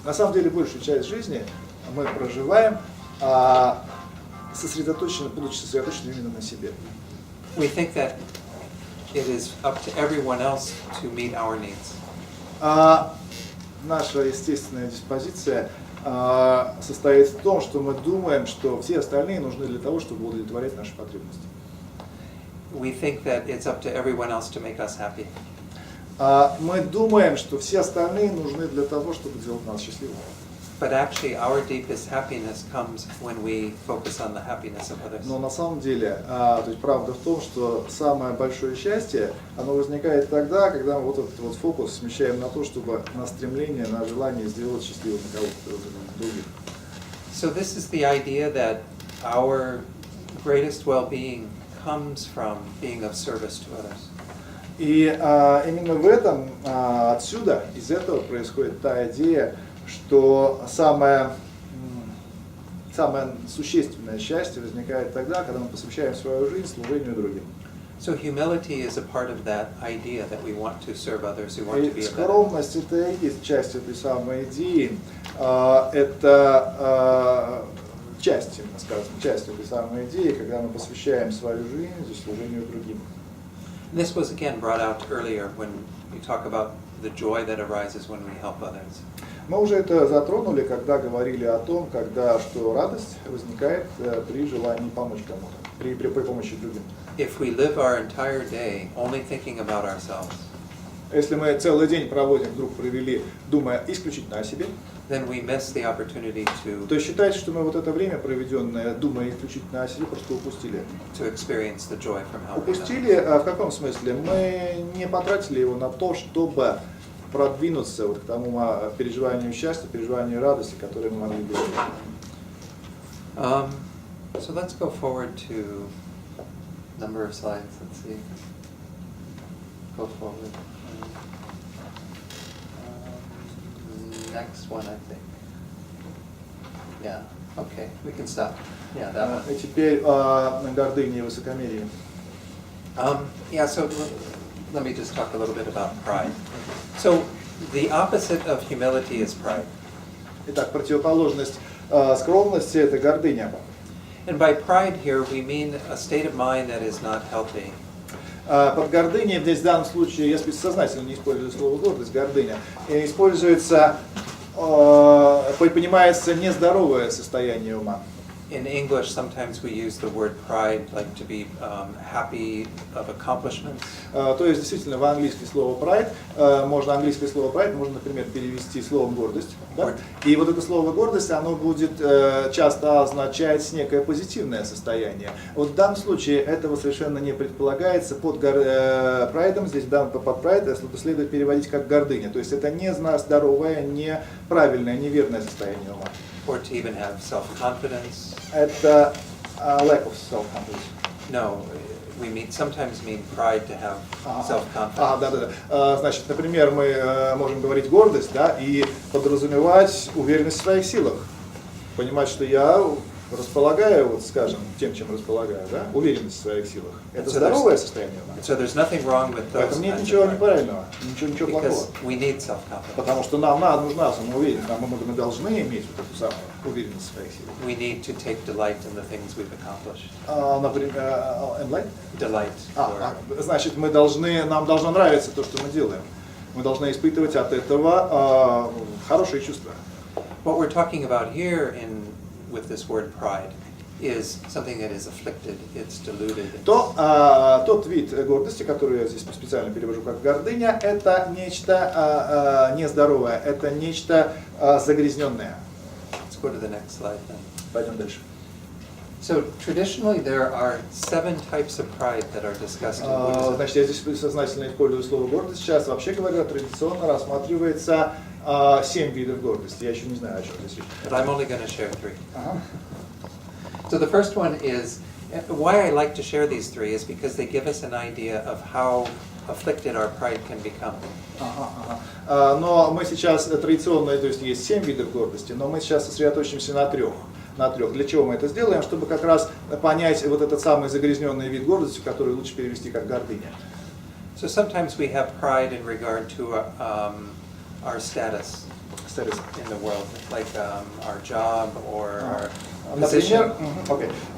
На самом деле большую часть жизни мы проживаем сосредоточены, будучи сосредоточены именно на себе. We think that it is up to everyone else to meet our needs. Наша естественная диспозиция состоит в том, что мы думаем, что все остальные нужны для того, чтобы удовлетворять наши потребности. We think that it's up to everyone else to make us happy. Мы думаем, что все остальные нужны для того, чтобы сделать нас счастливыми. But actually, our deepest happiness comes when we focus on the happiness of others. Но на самом деле, то есть правда в том, что самое большое счастье, оно возникает тогда, когда мы вот этот вот фокус смещаем на то, чтобы на стремление, на желание сделать счастливым кого-то других. So this is the idea that our greatest well-being comes from being of service to others. И именно в этом, отсюда, из этого происходит та идея, что самое существенное счастье возникает тогда, когда мы посвящаем свою жизнь служению другим. So humility is a part of that idea that we want to serve others, we want to be И a better. скромность — это и есть часть этой самой идеи. Это часть, именно скажем, часть этой самой идеи, когда мы посвящаем свою жизнь служению другим. This was again brought out earlier when we talk about the joy that arises when we help others. Мы уже это затронули, когда говорили о том, что радость возникает при желании помочь кому-то, при помощи другим. If we live our entire day only thinking about ourselves, Если мы целый день провели, думая исключительно о себе, then we miss the opportunity то считайте, что мы вот это время, проведенное, думая исключительно о себе, просто упустили. to experience the joy from helping others. Упустили в каком смысле? Мы не потратили его на то, чтобы продвинуться вот к тому переживанию счастья, переживанию радости, которые мы могли бы иметь. So let's go forward to number of slides. Let's see. Go forward. Next one, I think. Yeah. Okay. We can stop. Yeah, that one. И теперь о гордыне и высокомерии. Yeah. So let me just talk a little bit about pride. So the opposite of humility is pride. Итак, противоположность скромности — это гордыня. And by pride here we mean a state of mind that is not healthy. Под гордыней здесь в данном случае, я сознательно не использую слово гордость, гордыня, используется, понимается нездоровое состояние ума. In English, sometimes we use the word pride, like to be happy of accomplishments. То есть, действительно, в английское слово pride, английское слово pride можно, например, перевести словом гордость. Да? И вот это слово гордость, оно будет часто означать некое позитивное состояние. Вот в данном случае этого совершенно не предполагается. Под прайдом, здесь под pride следует переводить как гордыня. То есть это не здоровое, неправильное, неверное состояние ума. Or to even have self-confidence. Это lack of self-confidence. No, we sometimes mean pride to have self-confidence. Да. Значит, например, мы можем говорить гордость, да, и подразумевать уверенность в своих силах. Понимать, что я располагаю, вот, скажем, тем, чем располагаю, да, уверенность в своих силах. Это здоровое состояние ума. So there's nothing wrong with those. Поэтому нет ничего неправильного, ничего плохого. Because we need self-confidence. Потому что нам нужна самоуверенность, мы должны иметь вот эту самую уверенность в своих силах. We need to take delight in the things we've accomplished. Например, Delight. Значит, нам должно нравиться то, что мы делаем. Мы должны испытывать от этого хорошие чувства. What we're talking about here with this word pride is something that is afflicted, it's deluded. Тот вид гордости, который я здесь специально перевожу как гордыня, это нечто нездоровое, это нечто загрязненное. Let's go to the next slide then. Пойдем дальше. So traditionally there are 7 types of pride that are discussed in Buddhism. Значит, я здесь сознательно использую слово гордость. Сейчас, вообще говоря, традиционно рассматривается 7 видов гордости. Я еще не знаю, о чем здесь речь. But I'm only going to share 3. So the first one is, why I like to share these 3 is because they give us an idea of how afflicted our pride can become. Но мы сейчас традиционно, то есть есть 7 видов гордости, но мы сейчас сосредоточимся на 3. Для чего мы это сделаем? Чтобы как раз понять вот этот самый загрязненный вид гордости, который лучше перевести как гордыня. So sometimes we have pride in regard to our status in the world, like our job or our position.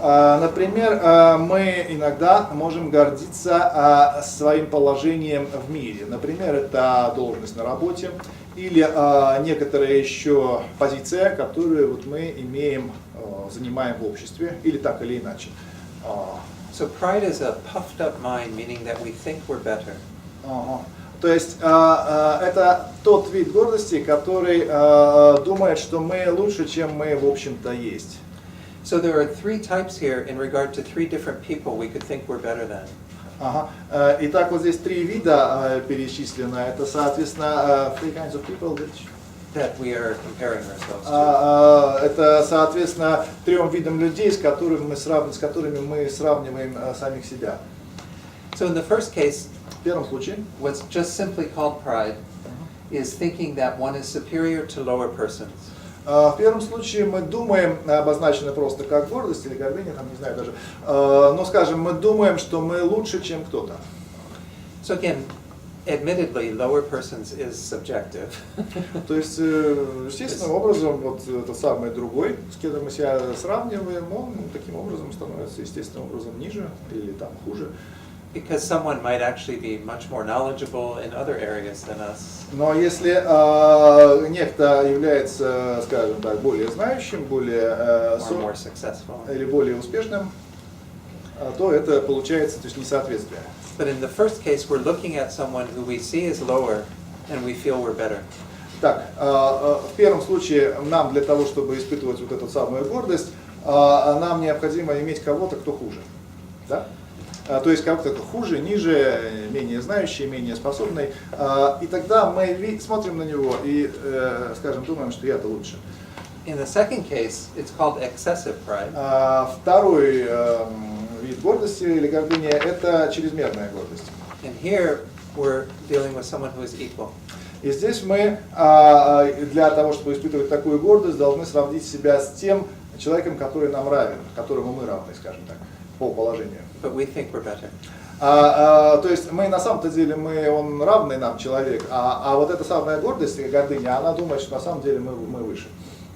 Например, мы иногда можем гордиться своим положением в мире. Например, это должность на работе или некоторая еще позиция, которую вот мы занимаем в обществе, или так или иначе. So pride is a puffed up mind, meaning that we think we're better. То есть это тот вид гордости, который думает, что мы лучше, чем мы в общем-то есть. So there are three types here in regard to three different people we could think we're better than. Итак, вот здесь три вида перечислено. Это, соответственно, three kinds of people that we are comparing ourselves to. Это, соответственно, трем видам людей, с которыми мы сравниваем самих себя. So in the first case, в первом случае, what's just simply called pride is thinking that one is superior to lower persons. В первом случае мы думаем, обозначено просто как гордость или гордыня, там не знаю даже, но скажем, мы думаем, что мы лучше, чем кто-то. So again, admittedly, lower persons is subjective. То есть, естественным образом, вот это самый другой, с кем мы себя сравниваем, он таким образом становится естественным образом ниже или там хуже. Because someone might actually be much more knowledgeable in other areas than us. Но если некто является, скажем так, более знающим, more successful, или более успешным, то это получается, то есть несоответствие. But in the first case, we're looking at someone who we see as lower, and we feel we're better. Так, в первом случае нам для того, чтобы испытывать вот эту самую гордость, нам необходимо иметь кого-то, кто хуже, да? То есть как-то хуже, ниже, менее знающий, менее способный. И тогда мы смотрим на него и, скажем, думаем, что я-то лучше. In the second case, it's called excessive pride. Второй вид гордости или гордыни – это чрезмерная гордость. And here we're dealing with someone who is equal. И здесь мы для того, чтобы испытывать такую гордость, должны сравнить себя с тем человеком, который нам равен, которому мы равны, скажем так, по положению. But we think we're better. То есть мы на самом-то деле он равный нам человек, а вот эта самая гордость и гордыня, она думает, что на самом деле мы выше,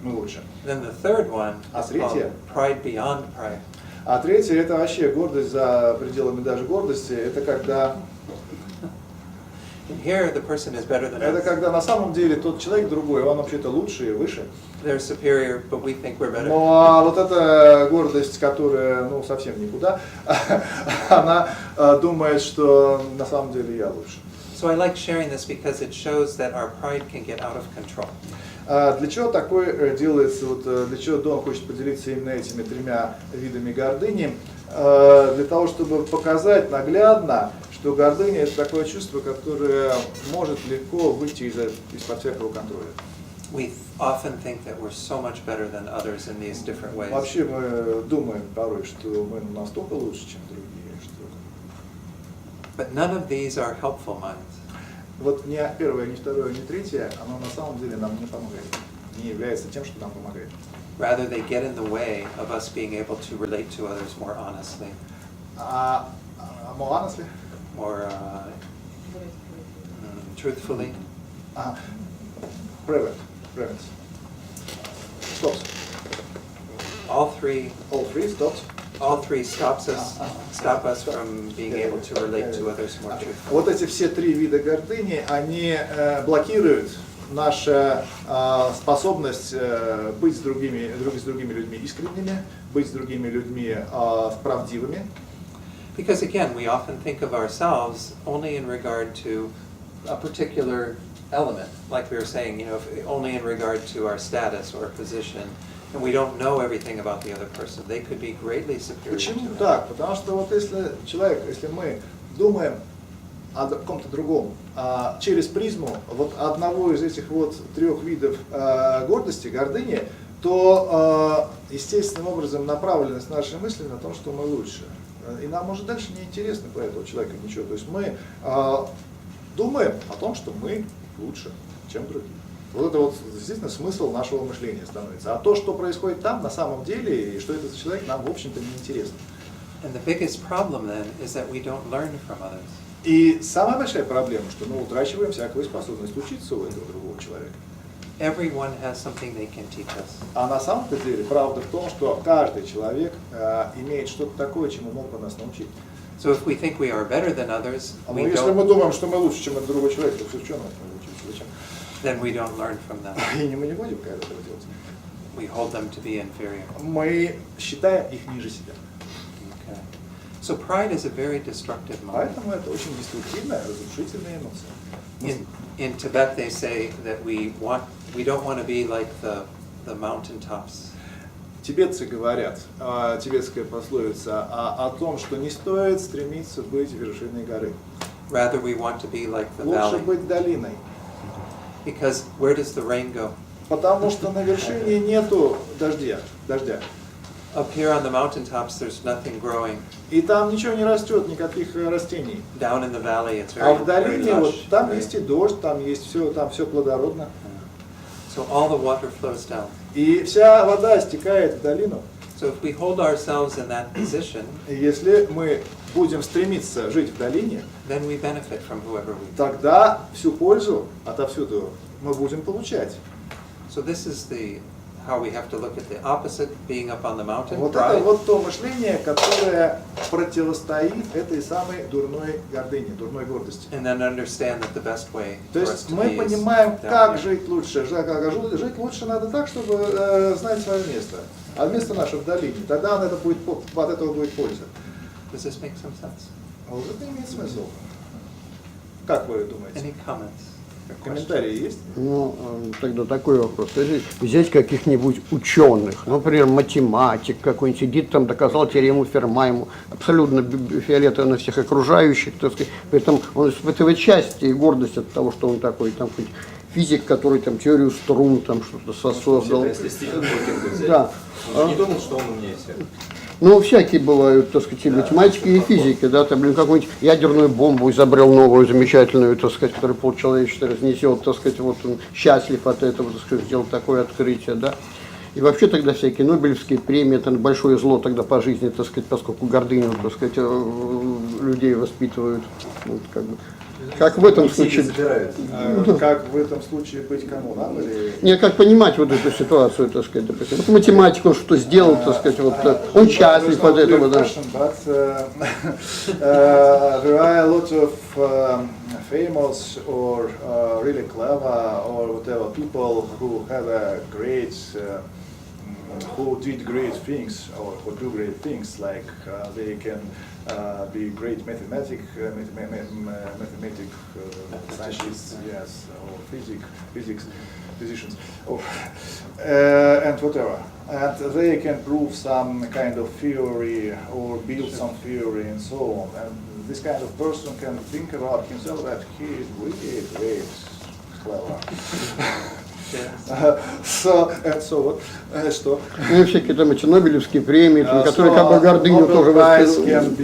мы лучше. Then the third one is called pride beyond pride. А третье это вообще гордость за пределами даже гордости. Это когда here the person is better than это us. когда на самом деле тот человек другой, он вообще-то лучше и выше. They're superior, but we think we're better. Но вот эта гордость, которая совсем никуда, она думает, что на самом деле я лучше. So I like sharing this because it shows that our pride can get out of control. Для чего такое делается? Для чего Дон хочет поделиться именно этими тремя видами гордыни? Для того, чтобы показать наглядно, что гордыня это такое чувство, которое может легко выйти из-под всякого контроля. We often think that we're so much better than others in these different ways. Вообще мы думаем порой, что мы настолько лучше, чем другие. But none of these are helpful minds. Вот ни первое, ни второе, ни третье, оно на самом деле нам не помогает, не является тем, что нам помогает. Rather, they get in the way of us being able to relate to others more honestly. More honestly? More truthfully. Prevent. Stops. All three stops. All three stop us from being able to relate to others more truthfully. Вот эти все три вида гордыни, они блокируют нашу способность быть с другими людьми искренними, быть с другими людьми правдивыми. Because again, we often think of ourselves only in regard to a particular element, like we were saying, only in regard to our status or position. And we don't know everything about the other person. They could be greatly superior to us. Почему так? Потому что вот если мы думаем о каком-то другом через призму вот одного из этих вот трех видов гордости, гордыни, то естественным образом направленность нашей мысли на том, что мы лучше. И нам уже дальше не интересно про этого человека ничего. То есть мы думаем о том, что мы лучше, чем другие. Вот это вот действительно смысл нашего мышления становится. А то, что происходит там, на самом деле, и что это за человек, нам, в общем-то, не интересно. And the biggest problem then is that we don't learn from others. И самая большая проблема, что мы утрачиваем всякую способность учиться у этого другого человека. Everyone has something they can teach us. А на самом-то деле правда в том, что каждый человек имеет что-то такое, чему мог бы нас научить. So if we think we are better than others, Но we если мы don't, думаем, что мы лучше, чем этот другой человек, то все в чем нас учиться? Зачем? then we don't learn from them. И мы не будем этого делать. We hold them to be inferior. Мы считаем их ниже себя. Okay. So pride is a very destructive mind. Поэтому это очень деструктивная, разрушительная эмоция. In Tibet, they say that we don't want to be like the mountaintops. Тибетцы говорят, тибетская пословица о том, что не стоит стремиться быть вершиной горы. Rather, we want to be like the Лучше valley. быть долиной. Because where does the rain go? Потому что на вершине нету дождя. Up here on the mountaintops, there's nothing growing. И там ничего не растет, никаких растений. Down in the valley, it's А very, в very долине вот lush. там есть и дождь, там все плодородно. So all the water flows down. И вся вода стекает в долину. So if we hold ourselves in that position, И если мы будем стремиться жить в долине, then we benefit from whoever we. тогда всю пользу отовсюду мы будем получать. So this is how we have to look at the opposite, being up on the mountain. Вот это вот то мышление, которое противостоит этой самой дурной гордыне, дурной гордости. And then understand that the best way То for us есть to мы be is понимаем, down как here. жить лучше. Жить лучше надо так, чтобы знать свое место. А место наше в долине. Тогда от этого будет польза. Does this make some sense? Вот это имеет смысл. Как вы думаете? Any comments? Комментарии есть? Ну, тогда такой вопрос. Если взять каких-нибудь ученых, например, математик какой-нибудь сидит там, доказал теорему Ферма, ему абсолютно фиолетово на всех окружающих, так сказать, поэтому он испытывает счастье и гордость от того, что он такой, там, хоть физик, который там теорию струн, там что-то создал. Если Стивен Хокинг взять, Да. он же не думал, что он умнее всех. Ну, всякие бывают, так сказать, и математики, и физики, да, там, какую-нибудь ядерную бомбу изобрел новую, замечательную, так сказать, которая полчеловечества разнесет, так сказать, вот он счастлив от этого, так сказать, сделал такое открытие, да. И вообще тогда всякие Нобелевские премии, это большое зло тогда по жизни, так сказать, поскольку гордыню, так сказать, людей воспитывают, вот, как бы. Как в этом случае? Как в этом случае быть кому? Нам или... Не, как понимать вот эту ситуацию, так сказать, допустим. Вот математик, он что сделал, так сказать, вот, он счастлив от этого, да. There are a lot of famous or really clever or whatever people who have a great, who did great things or who do great things, like they can be great mathematic scientists, yes, or physicians, and whatever. And they can prove some kind of theory or build some theory and so on. And this kind of person can think about himself that he is really great, clever. Что? Ну и всякие там эти Нобелевские премии, там, которые как бы гордыню тоже воспитывают.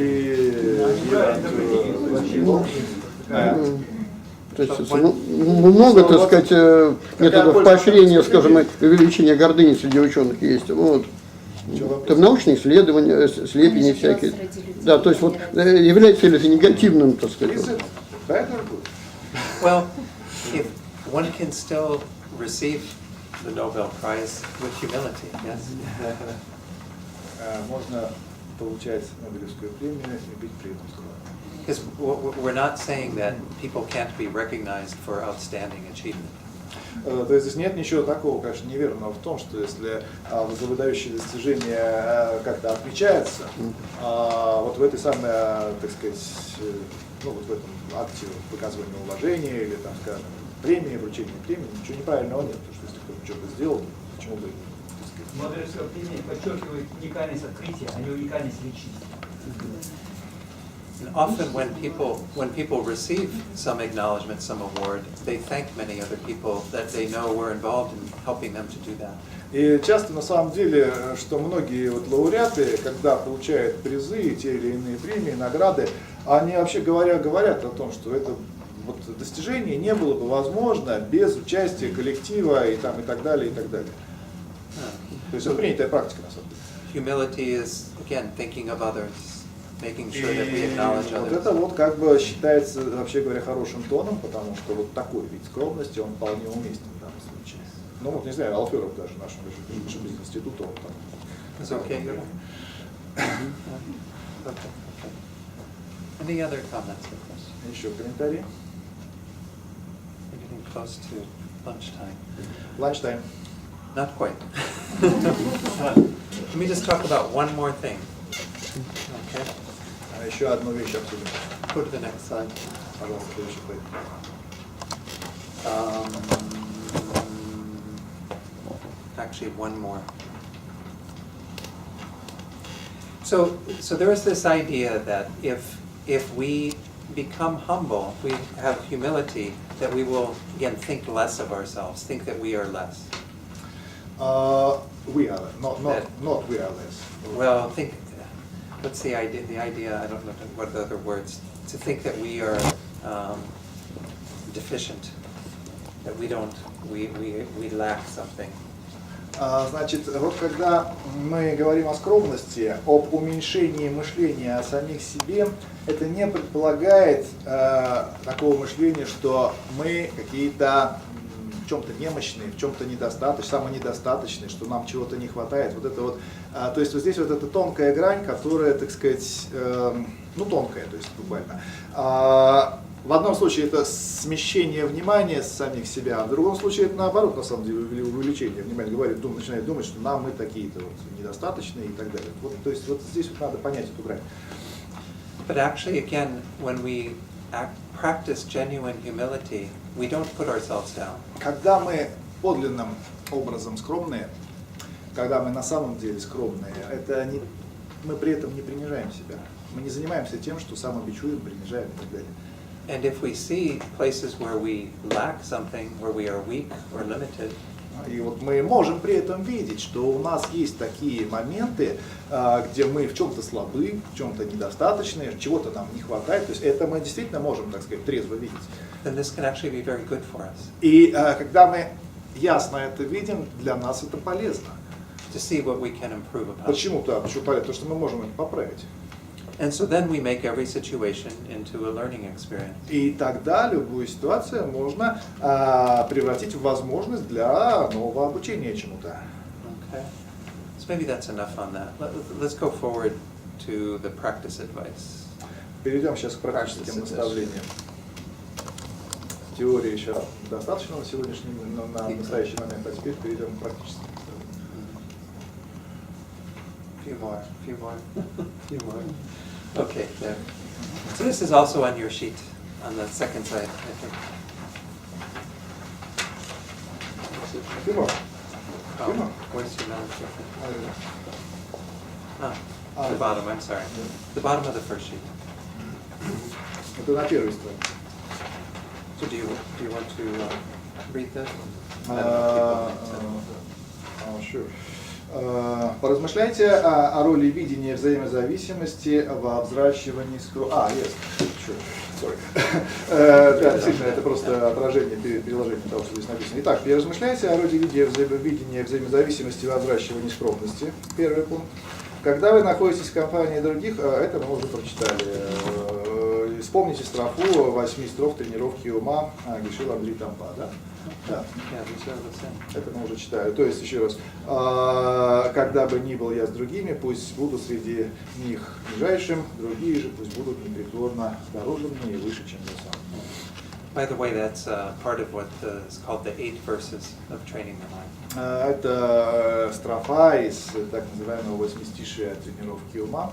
То есть много, так сказать, методов поощрения, скажем, и увеличения гордыни среди ученых есть. Вот. Там научные исследования, степени всякие. Да, то есть вот является ли это негативным, так сказать. Well, if one can still receive the Nobel Prize with humility, yes? Можно получать Нобелевскую премию и быть при этом скромным. Because we're not saying that people can't be recognized for outstanding achievement. То есть здесь нет ничего такого, конечно, неверного в том, что если выдающие достижения как-то отмечаются, вот в этой самой, так сказать, ну вот в этом акте выказывания уважения или, там, скажем, премии, вручения премии, ничего неправильного нет, потому что если кто-то что-то сделал, почему бы, так сказать... Нобелевская премия подчеркивает уникальность открытия, а не уникальность личности. And often when people receive some acknowledgement, some award, they thank many other people that they know were involved in helping them to do that. И часто на самом деле, что многие вот лауреаты, когда получают призы, те или иные премии, награды, они вообще говорят о том, что это вот достижение не было бы возможно без участия коллектива и там и так далее, и так далее. То есть это принятая практика на самом деле. Humility is, again, thinking of others. making sure that we acknowledge Вот others. это вот как бы считается, вообще говоря, хорошим тоном, потому что вот такой вид скромности, он вполне уместен в данном случае. Ну вот, не знаю, Алферов даже, нашему бизнес-институту, он там. Is it okay? Okay. Any other comments or questions? Еще комментарии? We're getting close to lunchtime. Lunchtime. Not quite. Let me just talk about one more thing. Okay. Еще одну вещь обсудим. Go to the next slide. Пожалуйста, следующий слайд. Actually, one more. So there is this idea that if we become humble, we have humility, that we will again think less of ourselves, think that we are less. We are not we are less. Well, think. What's the idea? The idea, I don't know what are the other words. To think that we are deficient, that we don't, we lack something. Значит, вот когда мы говорим о скромности, об уменьшении мышления о самих себе, это не предполагает такого мышления, что мы какие-то в чем-то немощные, в чем-то недостаточные, самонедостаточные, что нам чего-то не хватает. Вот это вот, то есть вот здесь вот эта тонкая грань, которая, так сказать, ну тонкая, то есть буквально. В одном случае это смещение внимания с самих себя, а в другом случае это наоборот, на самом деле, увеличение внимания. Начинает думать, что мы такие-то вот недостаточные и так далее. Вот, то есть вот здесь вот надо понять эту грань. But actually, again, when we practice genuine humility, we don't put ourselves down. Когда мы подлинным образом скромные, когда мы на самом деле скромные, это не, мы при этом не принижаем себя. Мы не занимаемся тем, что самобичуем, принижаем и так далее. And if we see places where we lack something, where we are weak or limited, и вот мы можем при этом видеть, что у нас есть такие моменты, где мы в чем-то слабы, в чем-то недостаточны, чего-то нам не хватает. То есть это мы действительно можем, так сказать, трезво видеть. then this can actually be very good for us. И когда мы ясно это видим, для нас это полезно. To see what we can improve upon. Почему так? Почему полезно? Потому что мы можем это поправить. And so then we make every situation into a learning experience. И тогда любую ситуацию можно превратить в возможность для нового обучения чему-то. Okay. So maybe that's enough on that. Let's go forward to the practice advice. Перейдем сейчас к практическим наставлениям. Теории еще достаточно на сегодняшний, на настоящий момент, а теперь перейдем к практическим наставлениям. Few more. Okay, there. So this is also on your sheet, on the second side, I think. Few more. Oh, where's your manager? The bottom, I'm sorry. The bottom of the first sheet. Это на первой стороне. So do you want to read this? Sure. Поразмышляйте о роли видения взаимозависимости во взращивании скромности. Да, действительно, это просто отражение, переложение того, что здесь написано. Итак, переразмышляйте о роли видения взаимозависимости во взращивании скромности. Первый пункт. Когда вы находитесь в компании других, это мы уже прочитали. Вспомните строфу 8 строф тренировки ума Гишил Андрей Тампа, да? Да. Это мы уже читали. То есть, еще раз, когда бы ни был я с другими, пусть буду среди них нижайшим, другие же пусть будут непритворно дороже мне и выше, чем я сам. By the way, that's part of what is called the 8 verses of training the mind. Это строфа из так называемого восьмистишия тренировки ума.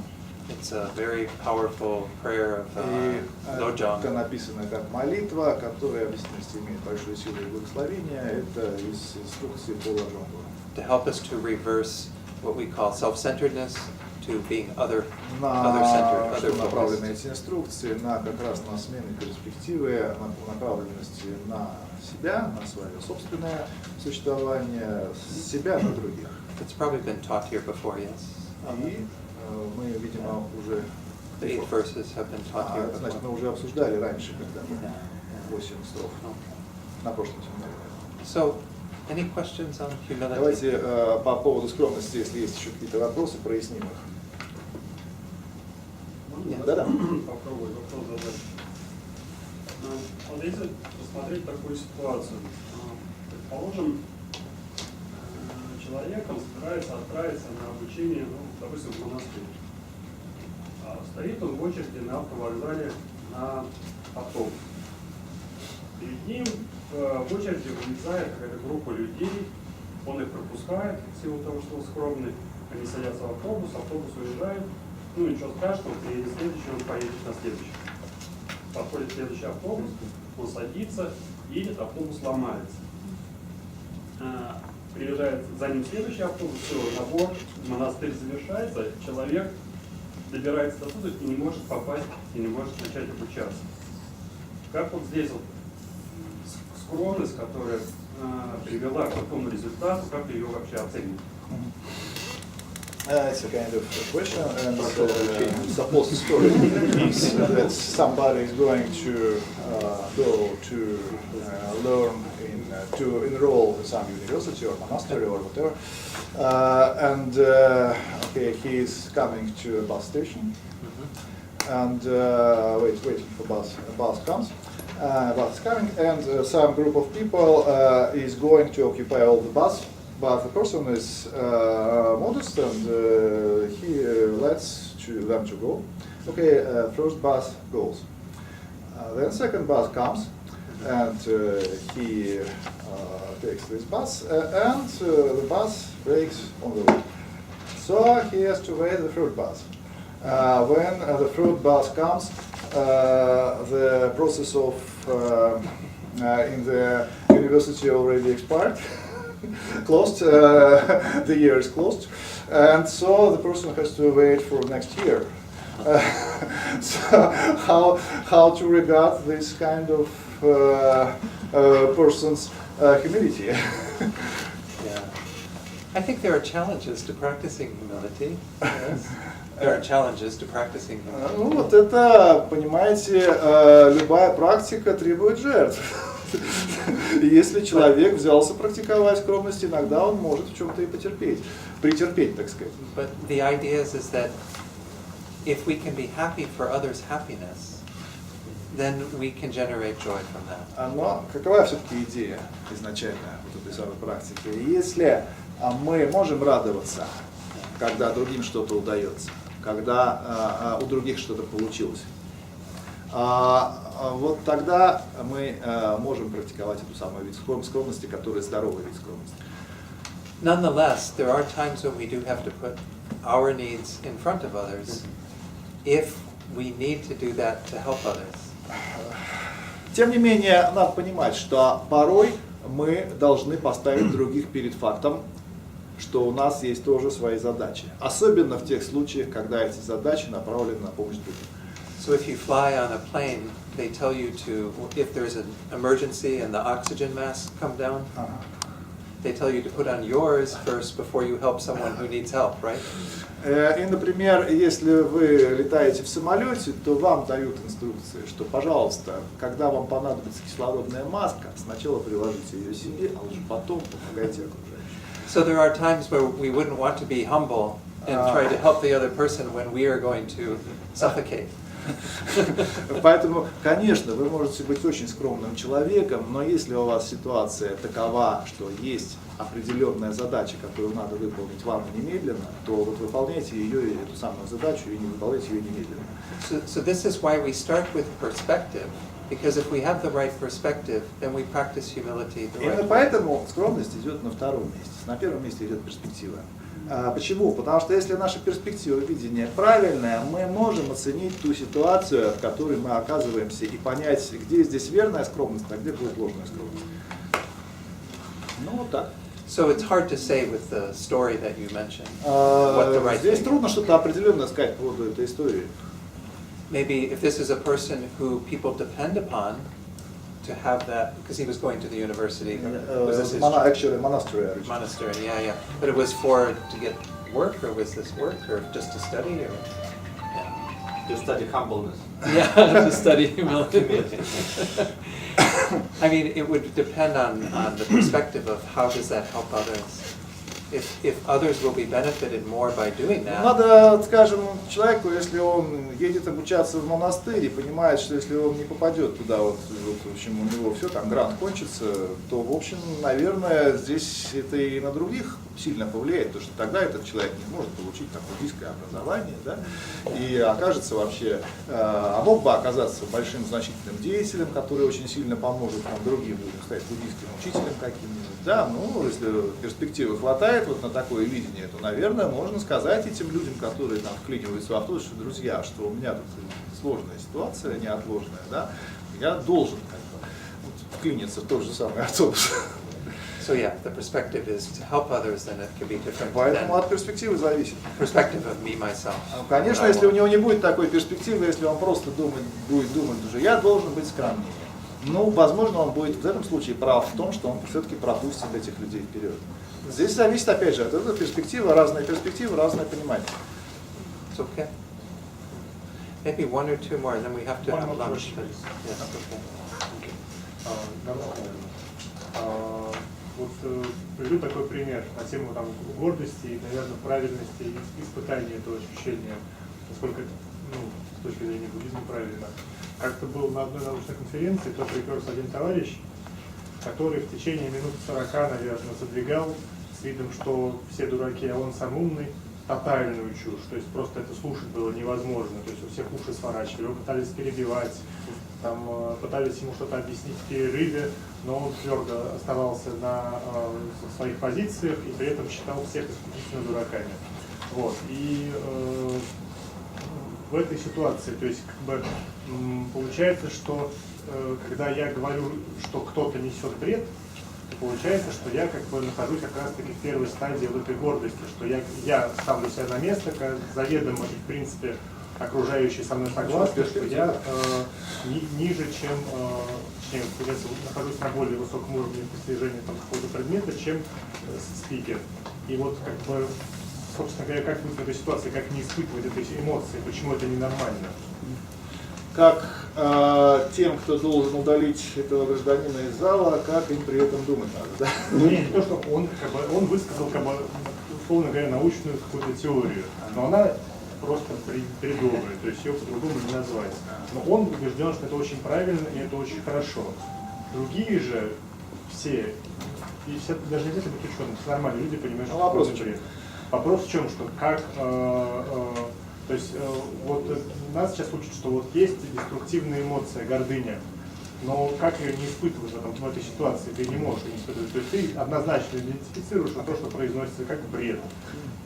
It's a very powerful prayer of Lojong. Это написано как молитва, которая в действительности имеет большую силу и благословение. Это из инструкции по Лоджонгу. To help us to reverse what we call self-centeredness to being other-centered, Что направлены other-focused. эти инструкции на как раз на смену перспективы, направленности на себя, на свое собственное существование, себя на других. It's probably been taught here before, yes? И мы, видимо, уже... The 8 verses have been taught here Значит, before. мы уже обсуждали раньше, когда 8 строф на прошлом семинаре. So, any questions on humility? Давайте по поводу скромности, если есть еще какие-то вопросы, проясним их. Да-да. Попробую вопрос задать. Вот если посмотреть такую ситуацию, предположим, человек он собирается отправиться на обучение, ну, допустим, в монастырь. Стоит он в очереди на автовокзале на автобус. Перед ним в очереди вылезает какая-то группа людей, он их пропускает в силу того, что он скромный, они садятся в автобус уезжает, ну ничего страшного, приедет следующий, он поедет на следующий. Подходит следующий автобус, он садится, едет, автобус ломается. Приезжает за ним следующий автобус, все, набор, монастырь завершается, человек добирается до туда и не может попасть, и не может начать обучаться. Как вот здесь вот скромность, которая привела к такому результату, как ее вообще оценить? It's a kind of question, and suppose the story is that somebody is going to go to learn to enroll in some university or monastery or whatever, and okay, he is coming to a bus station, and waiting for bus comes. Bus is coming, and some group of people is going to occupy all the bus. But the person is modest and he lets them to go. Okay, first bus goes. Then second bus comes and he takes this bus and the bus breaks on the way. So he has to wait the third bus. When the third bus comes, the process of in the university already expired. Closed, the year is closed, and so the person has to wait for next year. So how to regard this kind of person's humility? Yeah. I think there are challenges to practicing humility. Yes. There are challenges to practicing humility. Ну вот это, понимаете, любая практика требует жертв. И если человек взялся практиковать скромность, иногда он может в чем-то и претерпеть, так сказать. But the idea is that if we can be happy for others' happiness, then we can generate joy from that. Но какова все-таки идея изначально вот этой самой практики? Если мы можем радоваться, когда другим что-то удается, когда у других что-то получилось, вот тогда мы можем практиковать эту самую вид скромности, которая здоровый вид скромности. Nonetheless, there are times when we do have to put our needs in front of others, if we need to do that to help others. Тем не менее, надо понимать, что порой мы должны поставить других перед фактом, что у нас есть тоже свои задачи. Особенно в тех случаях, когда эти задачи направлены на помощь другим. So if you fly on a plane, they tell you to, if there's an emergency and the oxygen masks come down, they tell you to put on yours first before you help someone who needs help, right? И, например, если вы летаете в самолете, то вам дают инструкции, что, пожалуйста, когда вам понадобится кислородная маска, сначала приложите ее себе, а уже потом помогайте окружающим. So there are times where we wouldn't want to be humble and try to help the other person when we are going to suffocate. Поэтому, конечно, вы можете быть очень скромным человеком, но если у вас ситуация такова, что есть определенная задача, которую надо выполнить вам немедленно, то вот выполняйте ее, эту самую задачу, и не выполняйте ее немедленно. So this is why we start with perspective, because if we have the right perspective, then we practice humility the right Именно way. поэтому скромность идет на втором месте. На первом месте идет перспектива. Почему? Потому что если наша перспектива видения правильная, мы можем оценить ту ситуацию, в которой мы оказываемся, и понять, где здесь верная скромность, а где будет ложная скромность. Ну вот так. So it's hard to say with the story that you mentioned what the right Здесь thing. трудно что-то определенное сказать по поводу этой истории. Maybe if this is a person who people depend upon to have that, because he was going to the university. Was this his Actually, monastery. monastery? Yeah. But it was for to get work, or was this work, or just to study, or To study humbleness. yeah, to study humility. I mean, it would depend on the perspective of how does that help others. if others will be benefited more by doing that. Надо, скажем, человеку, если он едет обучаться в монастырь и понимает, что если он не попадет туда, вот в общем, у него все, там грант кончится, то, в общем, наверное, здесь это и на других сильно повлияет, потому что тогда этот человек не может получить там буддийское образование, да, и окажется вообще, а мог бы оказаться большим значительным деятелем, который очень сильно поможет нам другим людям, стать буддийским учителем каким-нибудь, да, ну, если перспективы хватает вот на такое видение, то, наверное, можно сказать этим людям, которые там вклиниваются в автобус, что, друзья, что у меня тут сложная ситуация, неотложная, да, я должен как бы вклиниться в тот же самый автобус. So yeah, the perspective is to help others, then it can be different Поэтому than от перспективы зависит. perspective of me, myself. Конечно, если у него не будет такой перспективы, если он просто будет думать уже, я должен быть скромнее. Ну, возможно, он будет в этом случае прав в том, что он все-таки пропустит этих людей вперед. Здесь зависит, опять же, от этой перспективы, разное понимание. It's okay. Maybe one or two more, and then we have to have lunch. Yes, okay. Вот приведу такой пример на тему там, гордости и, наверное, правильности и испытания этого ощущения, насколько, ну, с точки зрения буддизма правильно. Как-то был на одной научной конференции, тот приперся один товарищ, который в течение минут 40, наверное, задвигал с видом, что все дураки, а он сам умный, тотальную чушь. То есть просто это слушать было невозможно. То есть у всех уши сворачивали, его пытались перебивать, там, пытались ему что-то объяснить в перерыве, но он твердо оставался на своих позициях и при этом считал всех исключительно дураками. Вот. И в этой ситуации, то есть как бы получается, что когда я говорю, что кто-то несет бред, то получается, что я как бы нахожусь как раз таки в первой стадии вот этой гордости, что я ставлю себя на место, как заведомо и в принципе окружающие со мной согласны, что я ниже, чем я нахожусь на более высоком уровне постижения там, какого-то предмета, чем спикер. И вот как бы, собственно говоря, как быть в этой ситуации, как не испытывать этой эмоции, почему это ненормально? Как тем, кто должен удалить этого гражданина из зала, как им при этом думать надо, да? Не то, что он высказал, как бы, условно говоря, научную какую-то теорию, но она просто бредовая, то есть ее по-другому не назвать. Но он убежден, что это очень правильно и это очень хорошо. Другие же все, и все даже не обязательно быть ученым, все нормальные люди понимают, что вопрос это бред. Вопрос в чем, что как, то есть вот нас сейчас учат, что вот есть деструктивная эмоция, гордыня, но как ее не испытывать в этой ситуации, ты не можешь ее не испытывать. То есть ты однозначно идентифицируешь то, что произносится как бред.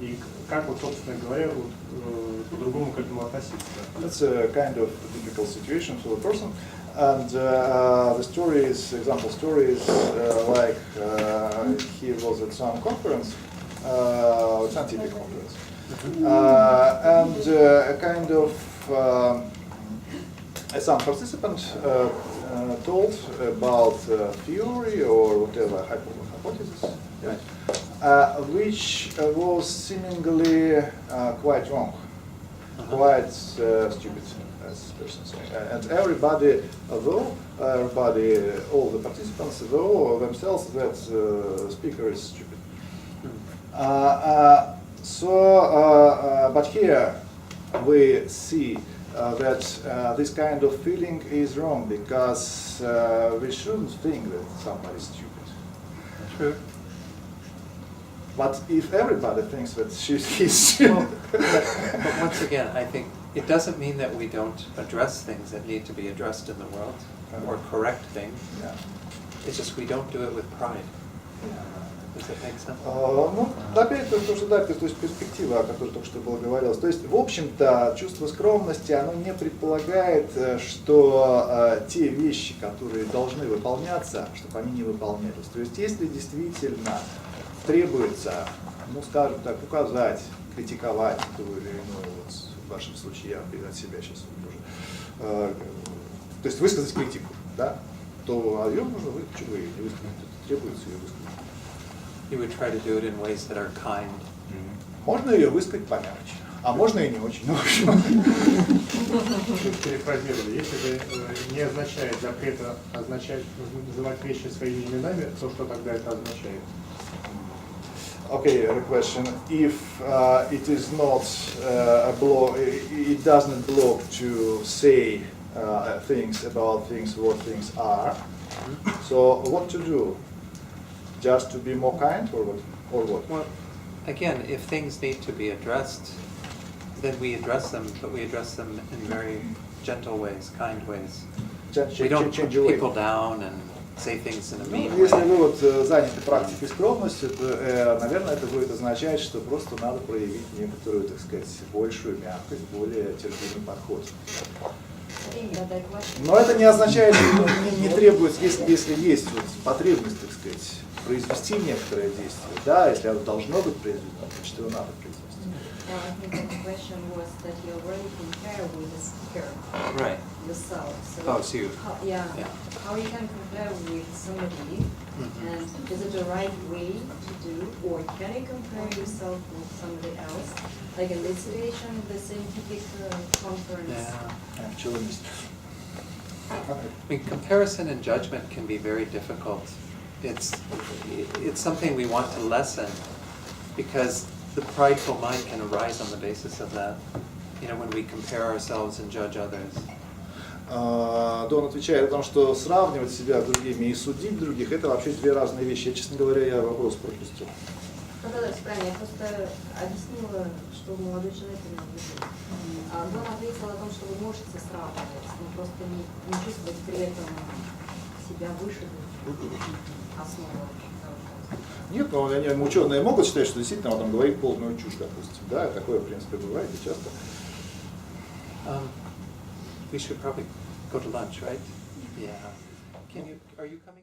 И как, вот, собственно говоря, вот, по-другому к этому относиться. That's a kind of difficult situation for the person. And the stories, example stories, like he was at some conference, scientific conference, and a kind of some participant told about theory or whatever hypothesis, which was seemingly quite wrong, quite stupid, as this person saying. And everybody, all the participants, though themselves that speaker is stupid. But here we see that this kind of feeling is wrong because we shouldn't think that somebody is stupid. True. But if everybody thinks that he's stupid. But once again, I think it doesn't mean that we don't address things that need to be addressed in the world or correct things. Yeah. It's just we don't do it with pride. Does that make sense? Ну, опять то, что да, то есть перспектива, о которой только что было говорилось. То есть, в общем-то, чувство скромности, оно не предполагает, что те вещи, которые должны выполняться, чтобы они не выполнялись. То есть, если действительно требуется, ну, скажем так, указать, критиковать ту или иную, вот, в вашем случае я от себя сейчас тоже, то есть высказать критику, да, то ее нужно не высказать, требуется ее высказать. You would try to do it in ways that are kind. Можно ее высказать помягче, а можно и не очень. Перефразировали. Если это не означает запрета называть вещи своими именами, то что тогда это означает? Okay, a question. If it is not a block, it doesn't block to say things about things, what things are. So what to do? Just to be more kind, or what? Or what? Well, again, if things need to be addressed, then we address them, but we address them in very gentle ways, kind ways. We don't put people down and say things in a mean way. Если вы вот заняты практикой скромности, то, наверное, это будет означать, что просто надо проявить некоторую, так сказать, большую мягкость, более терпимый подход. Но это не означает, что не требуется, если есть вот потребность, так сказать, произвести некоторое действие, да, если оно должно быть произведено, значит, его надо произвести. I think the question was that you already compare with the speaker, Right. yourself. So you. How you can compare with somebody, and is it the right way to do, or can you compare yourself with somebody else? Like in this situation, the scientific conference. Yeah. Actually, I mean, comparison and judgment can be very difficult. It's something we want to lessen, because the prideful mind can arise on the basis of that. You know, when we compare ourselves and judge others. Дон отвечает о том, что сравнивать себя с другими и судить других — это вообще две разные вещи. Честно говоря, я вопрос пропустил. Да, правильно, я просто объяснила, что молодой человек имел в виду. Дон ответил о том, что вы можете сравнивать, но просто не чувствовать при этом себя выше основы. Нет, но ученые могут считать, что действительно он там говорит полную чушь, допустим. Да, такое, в принципе, бывает и часто. We should probably go to lunch, right? Yeah. Are you coming?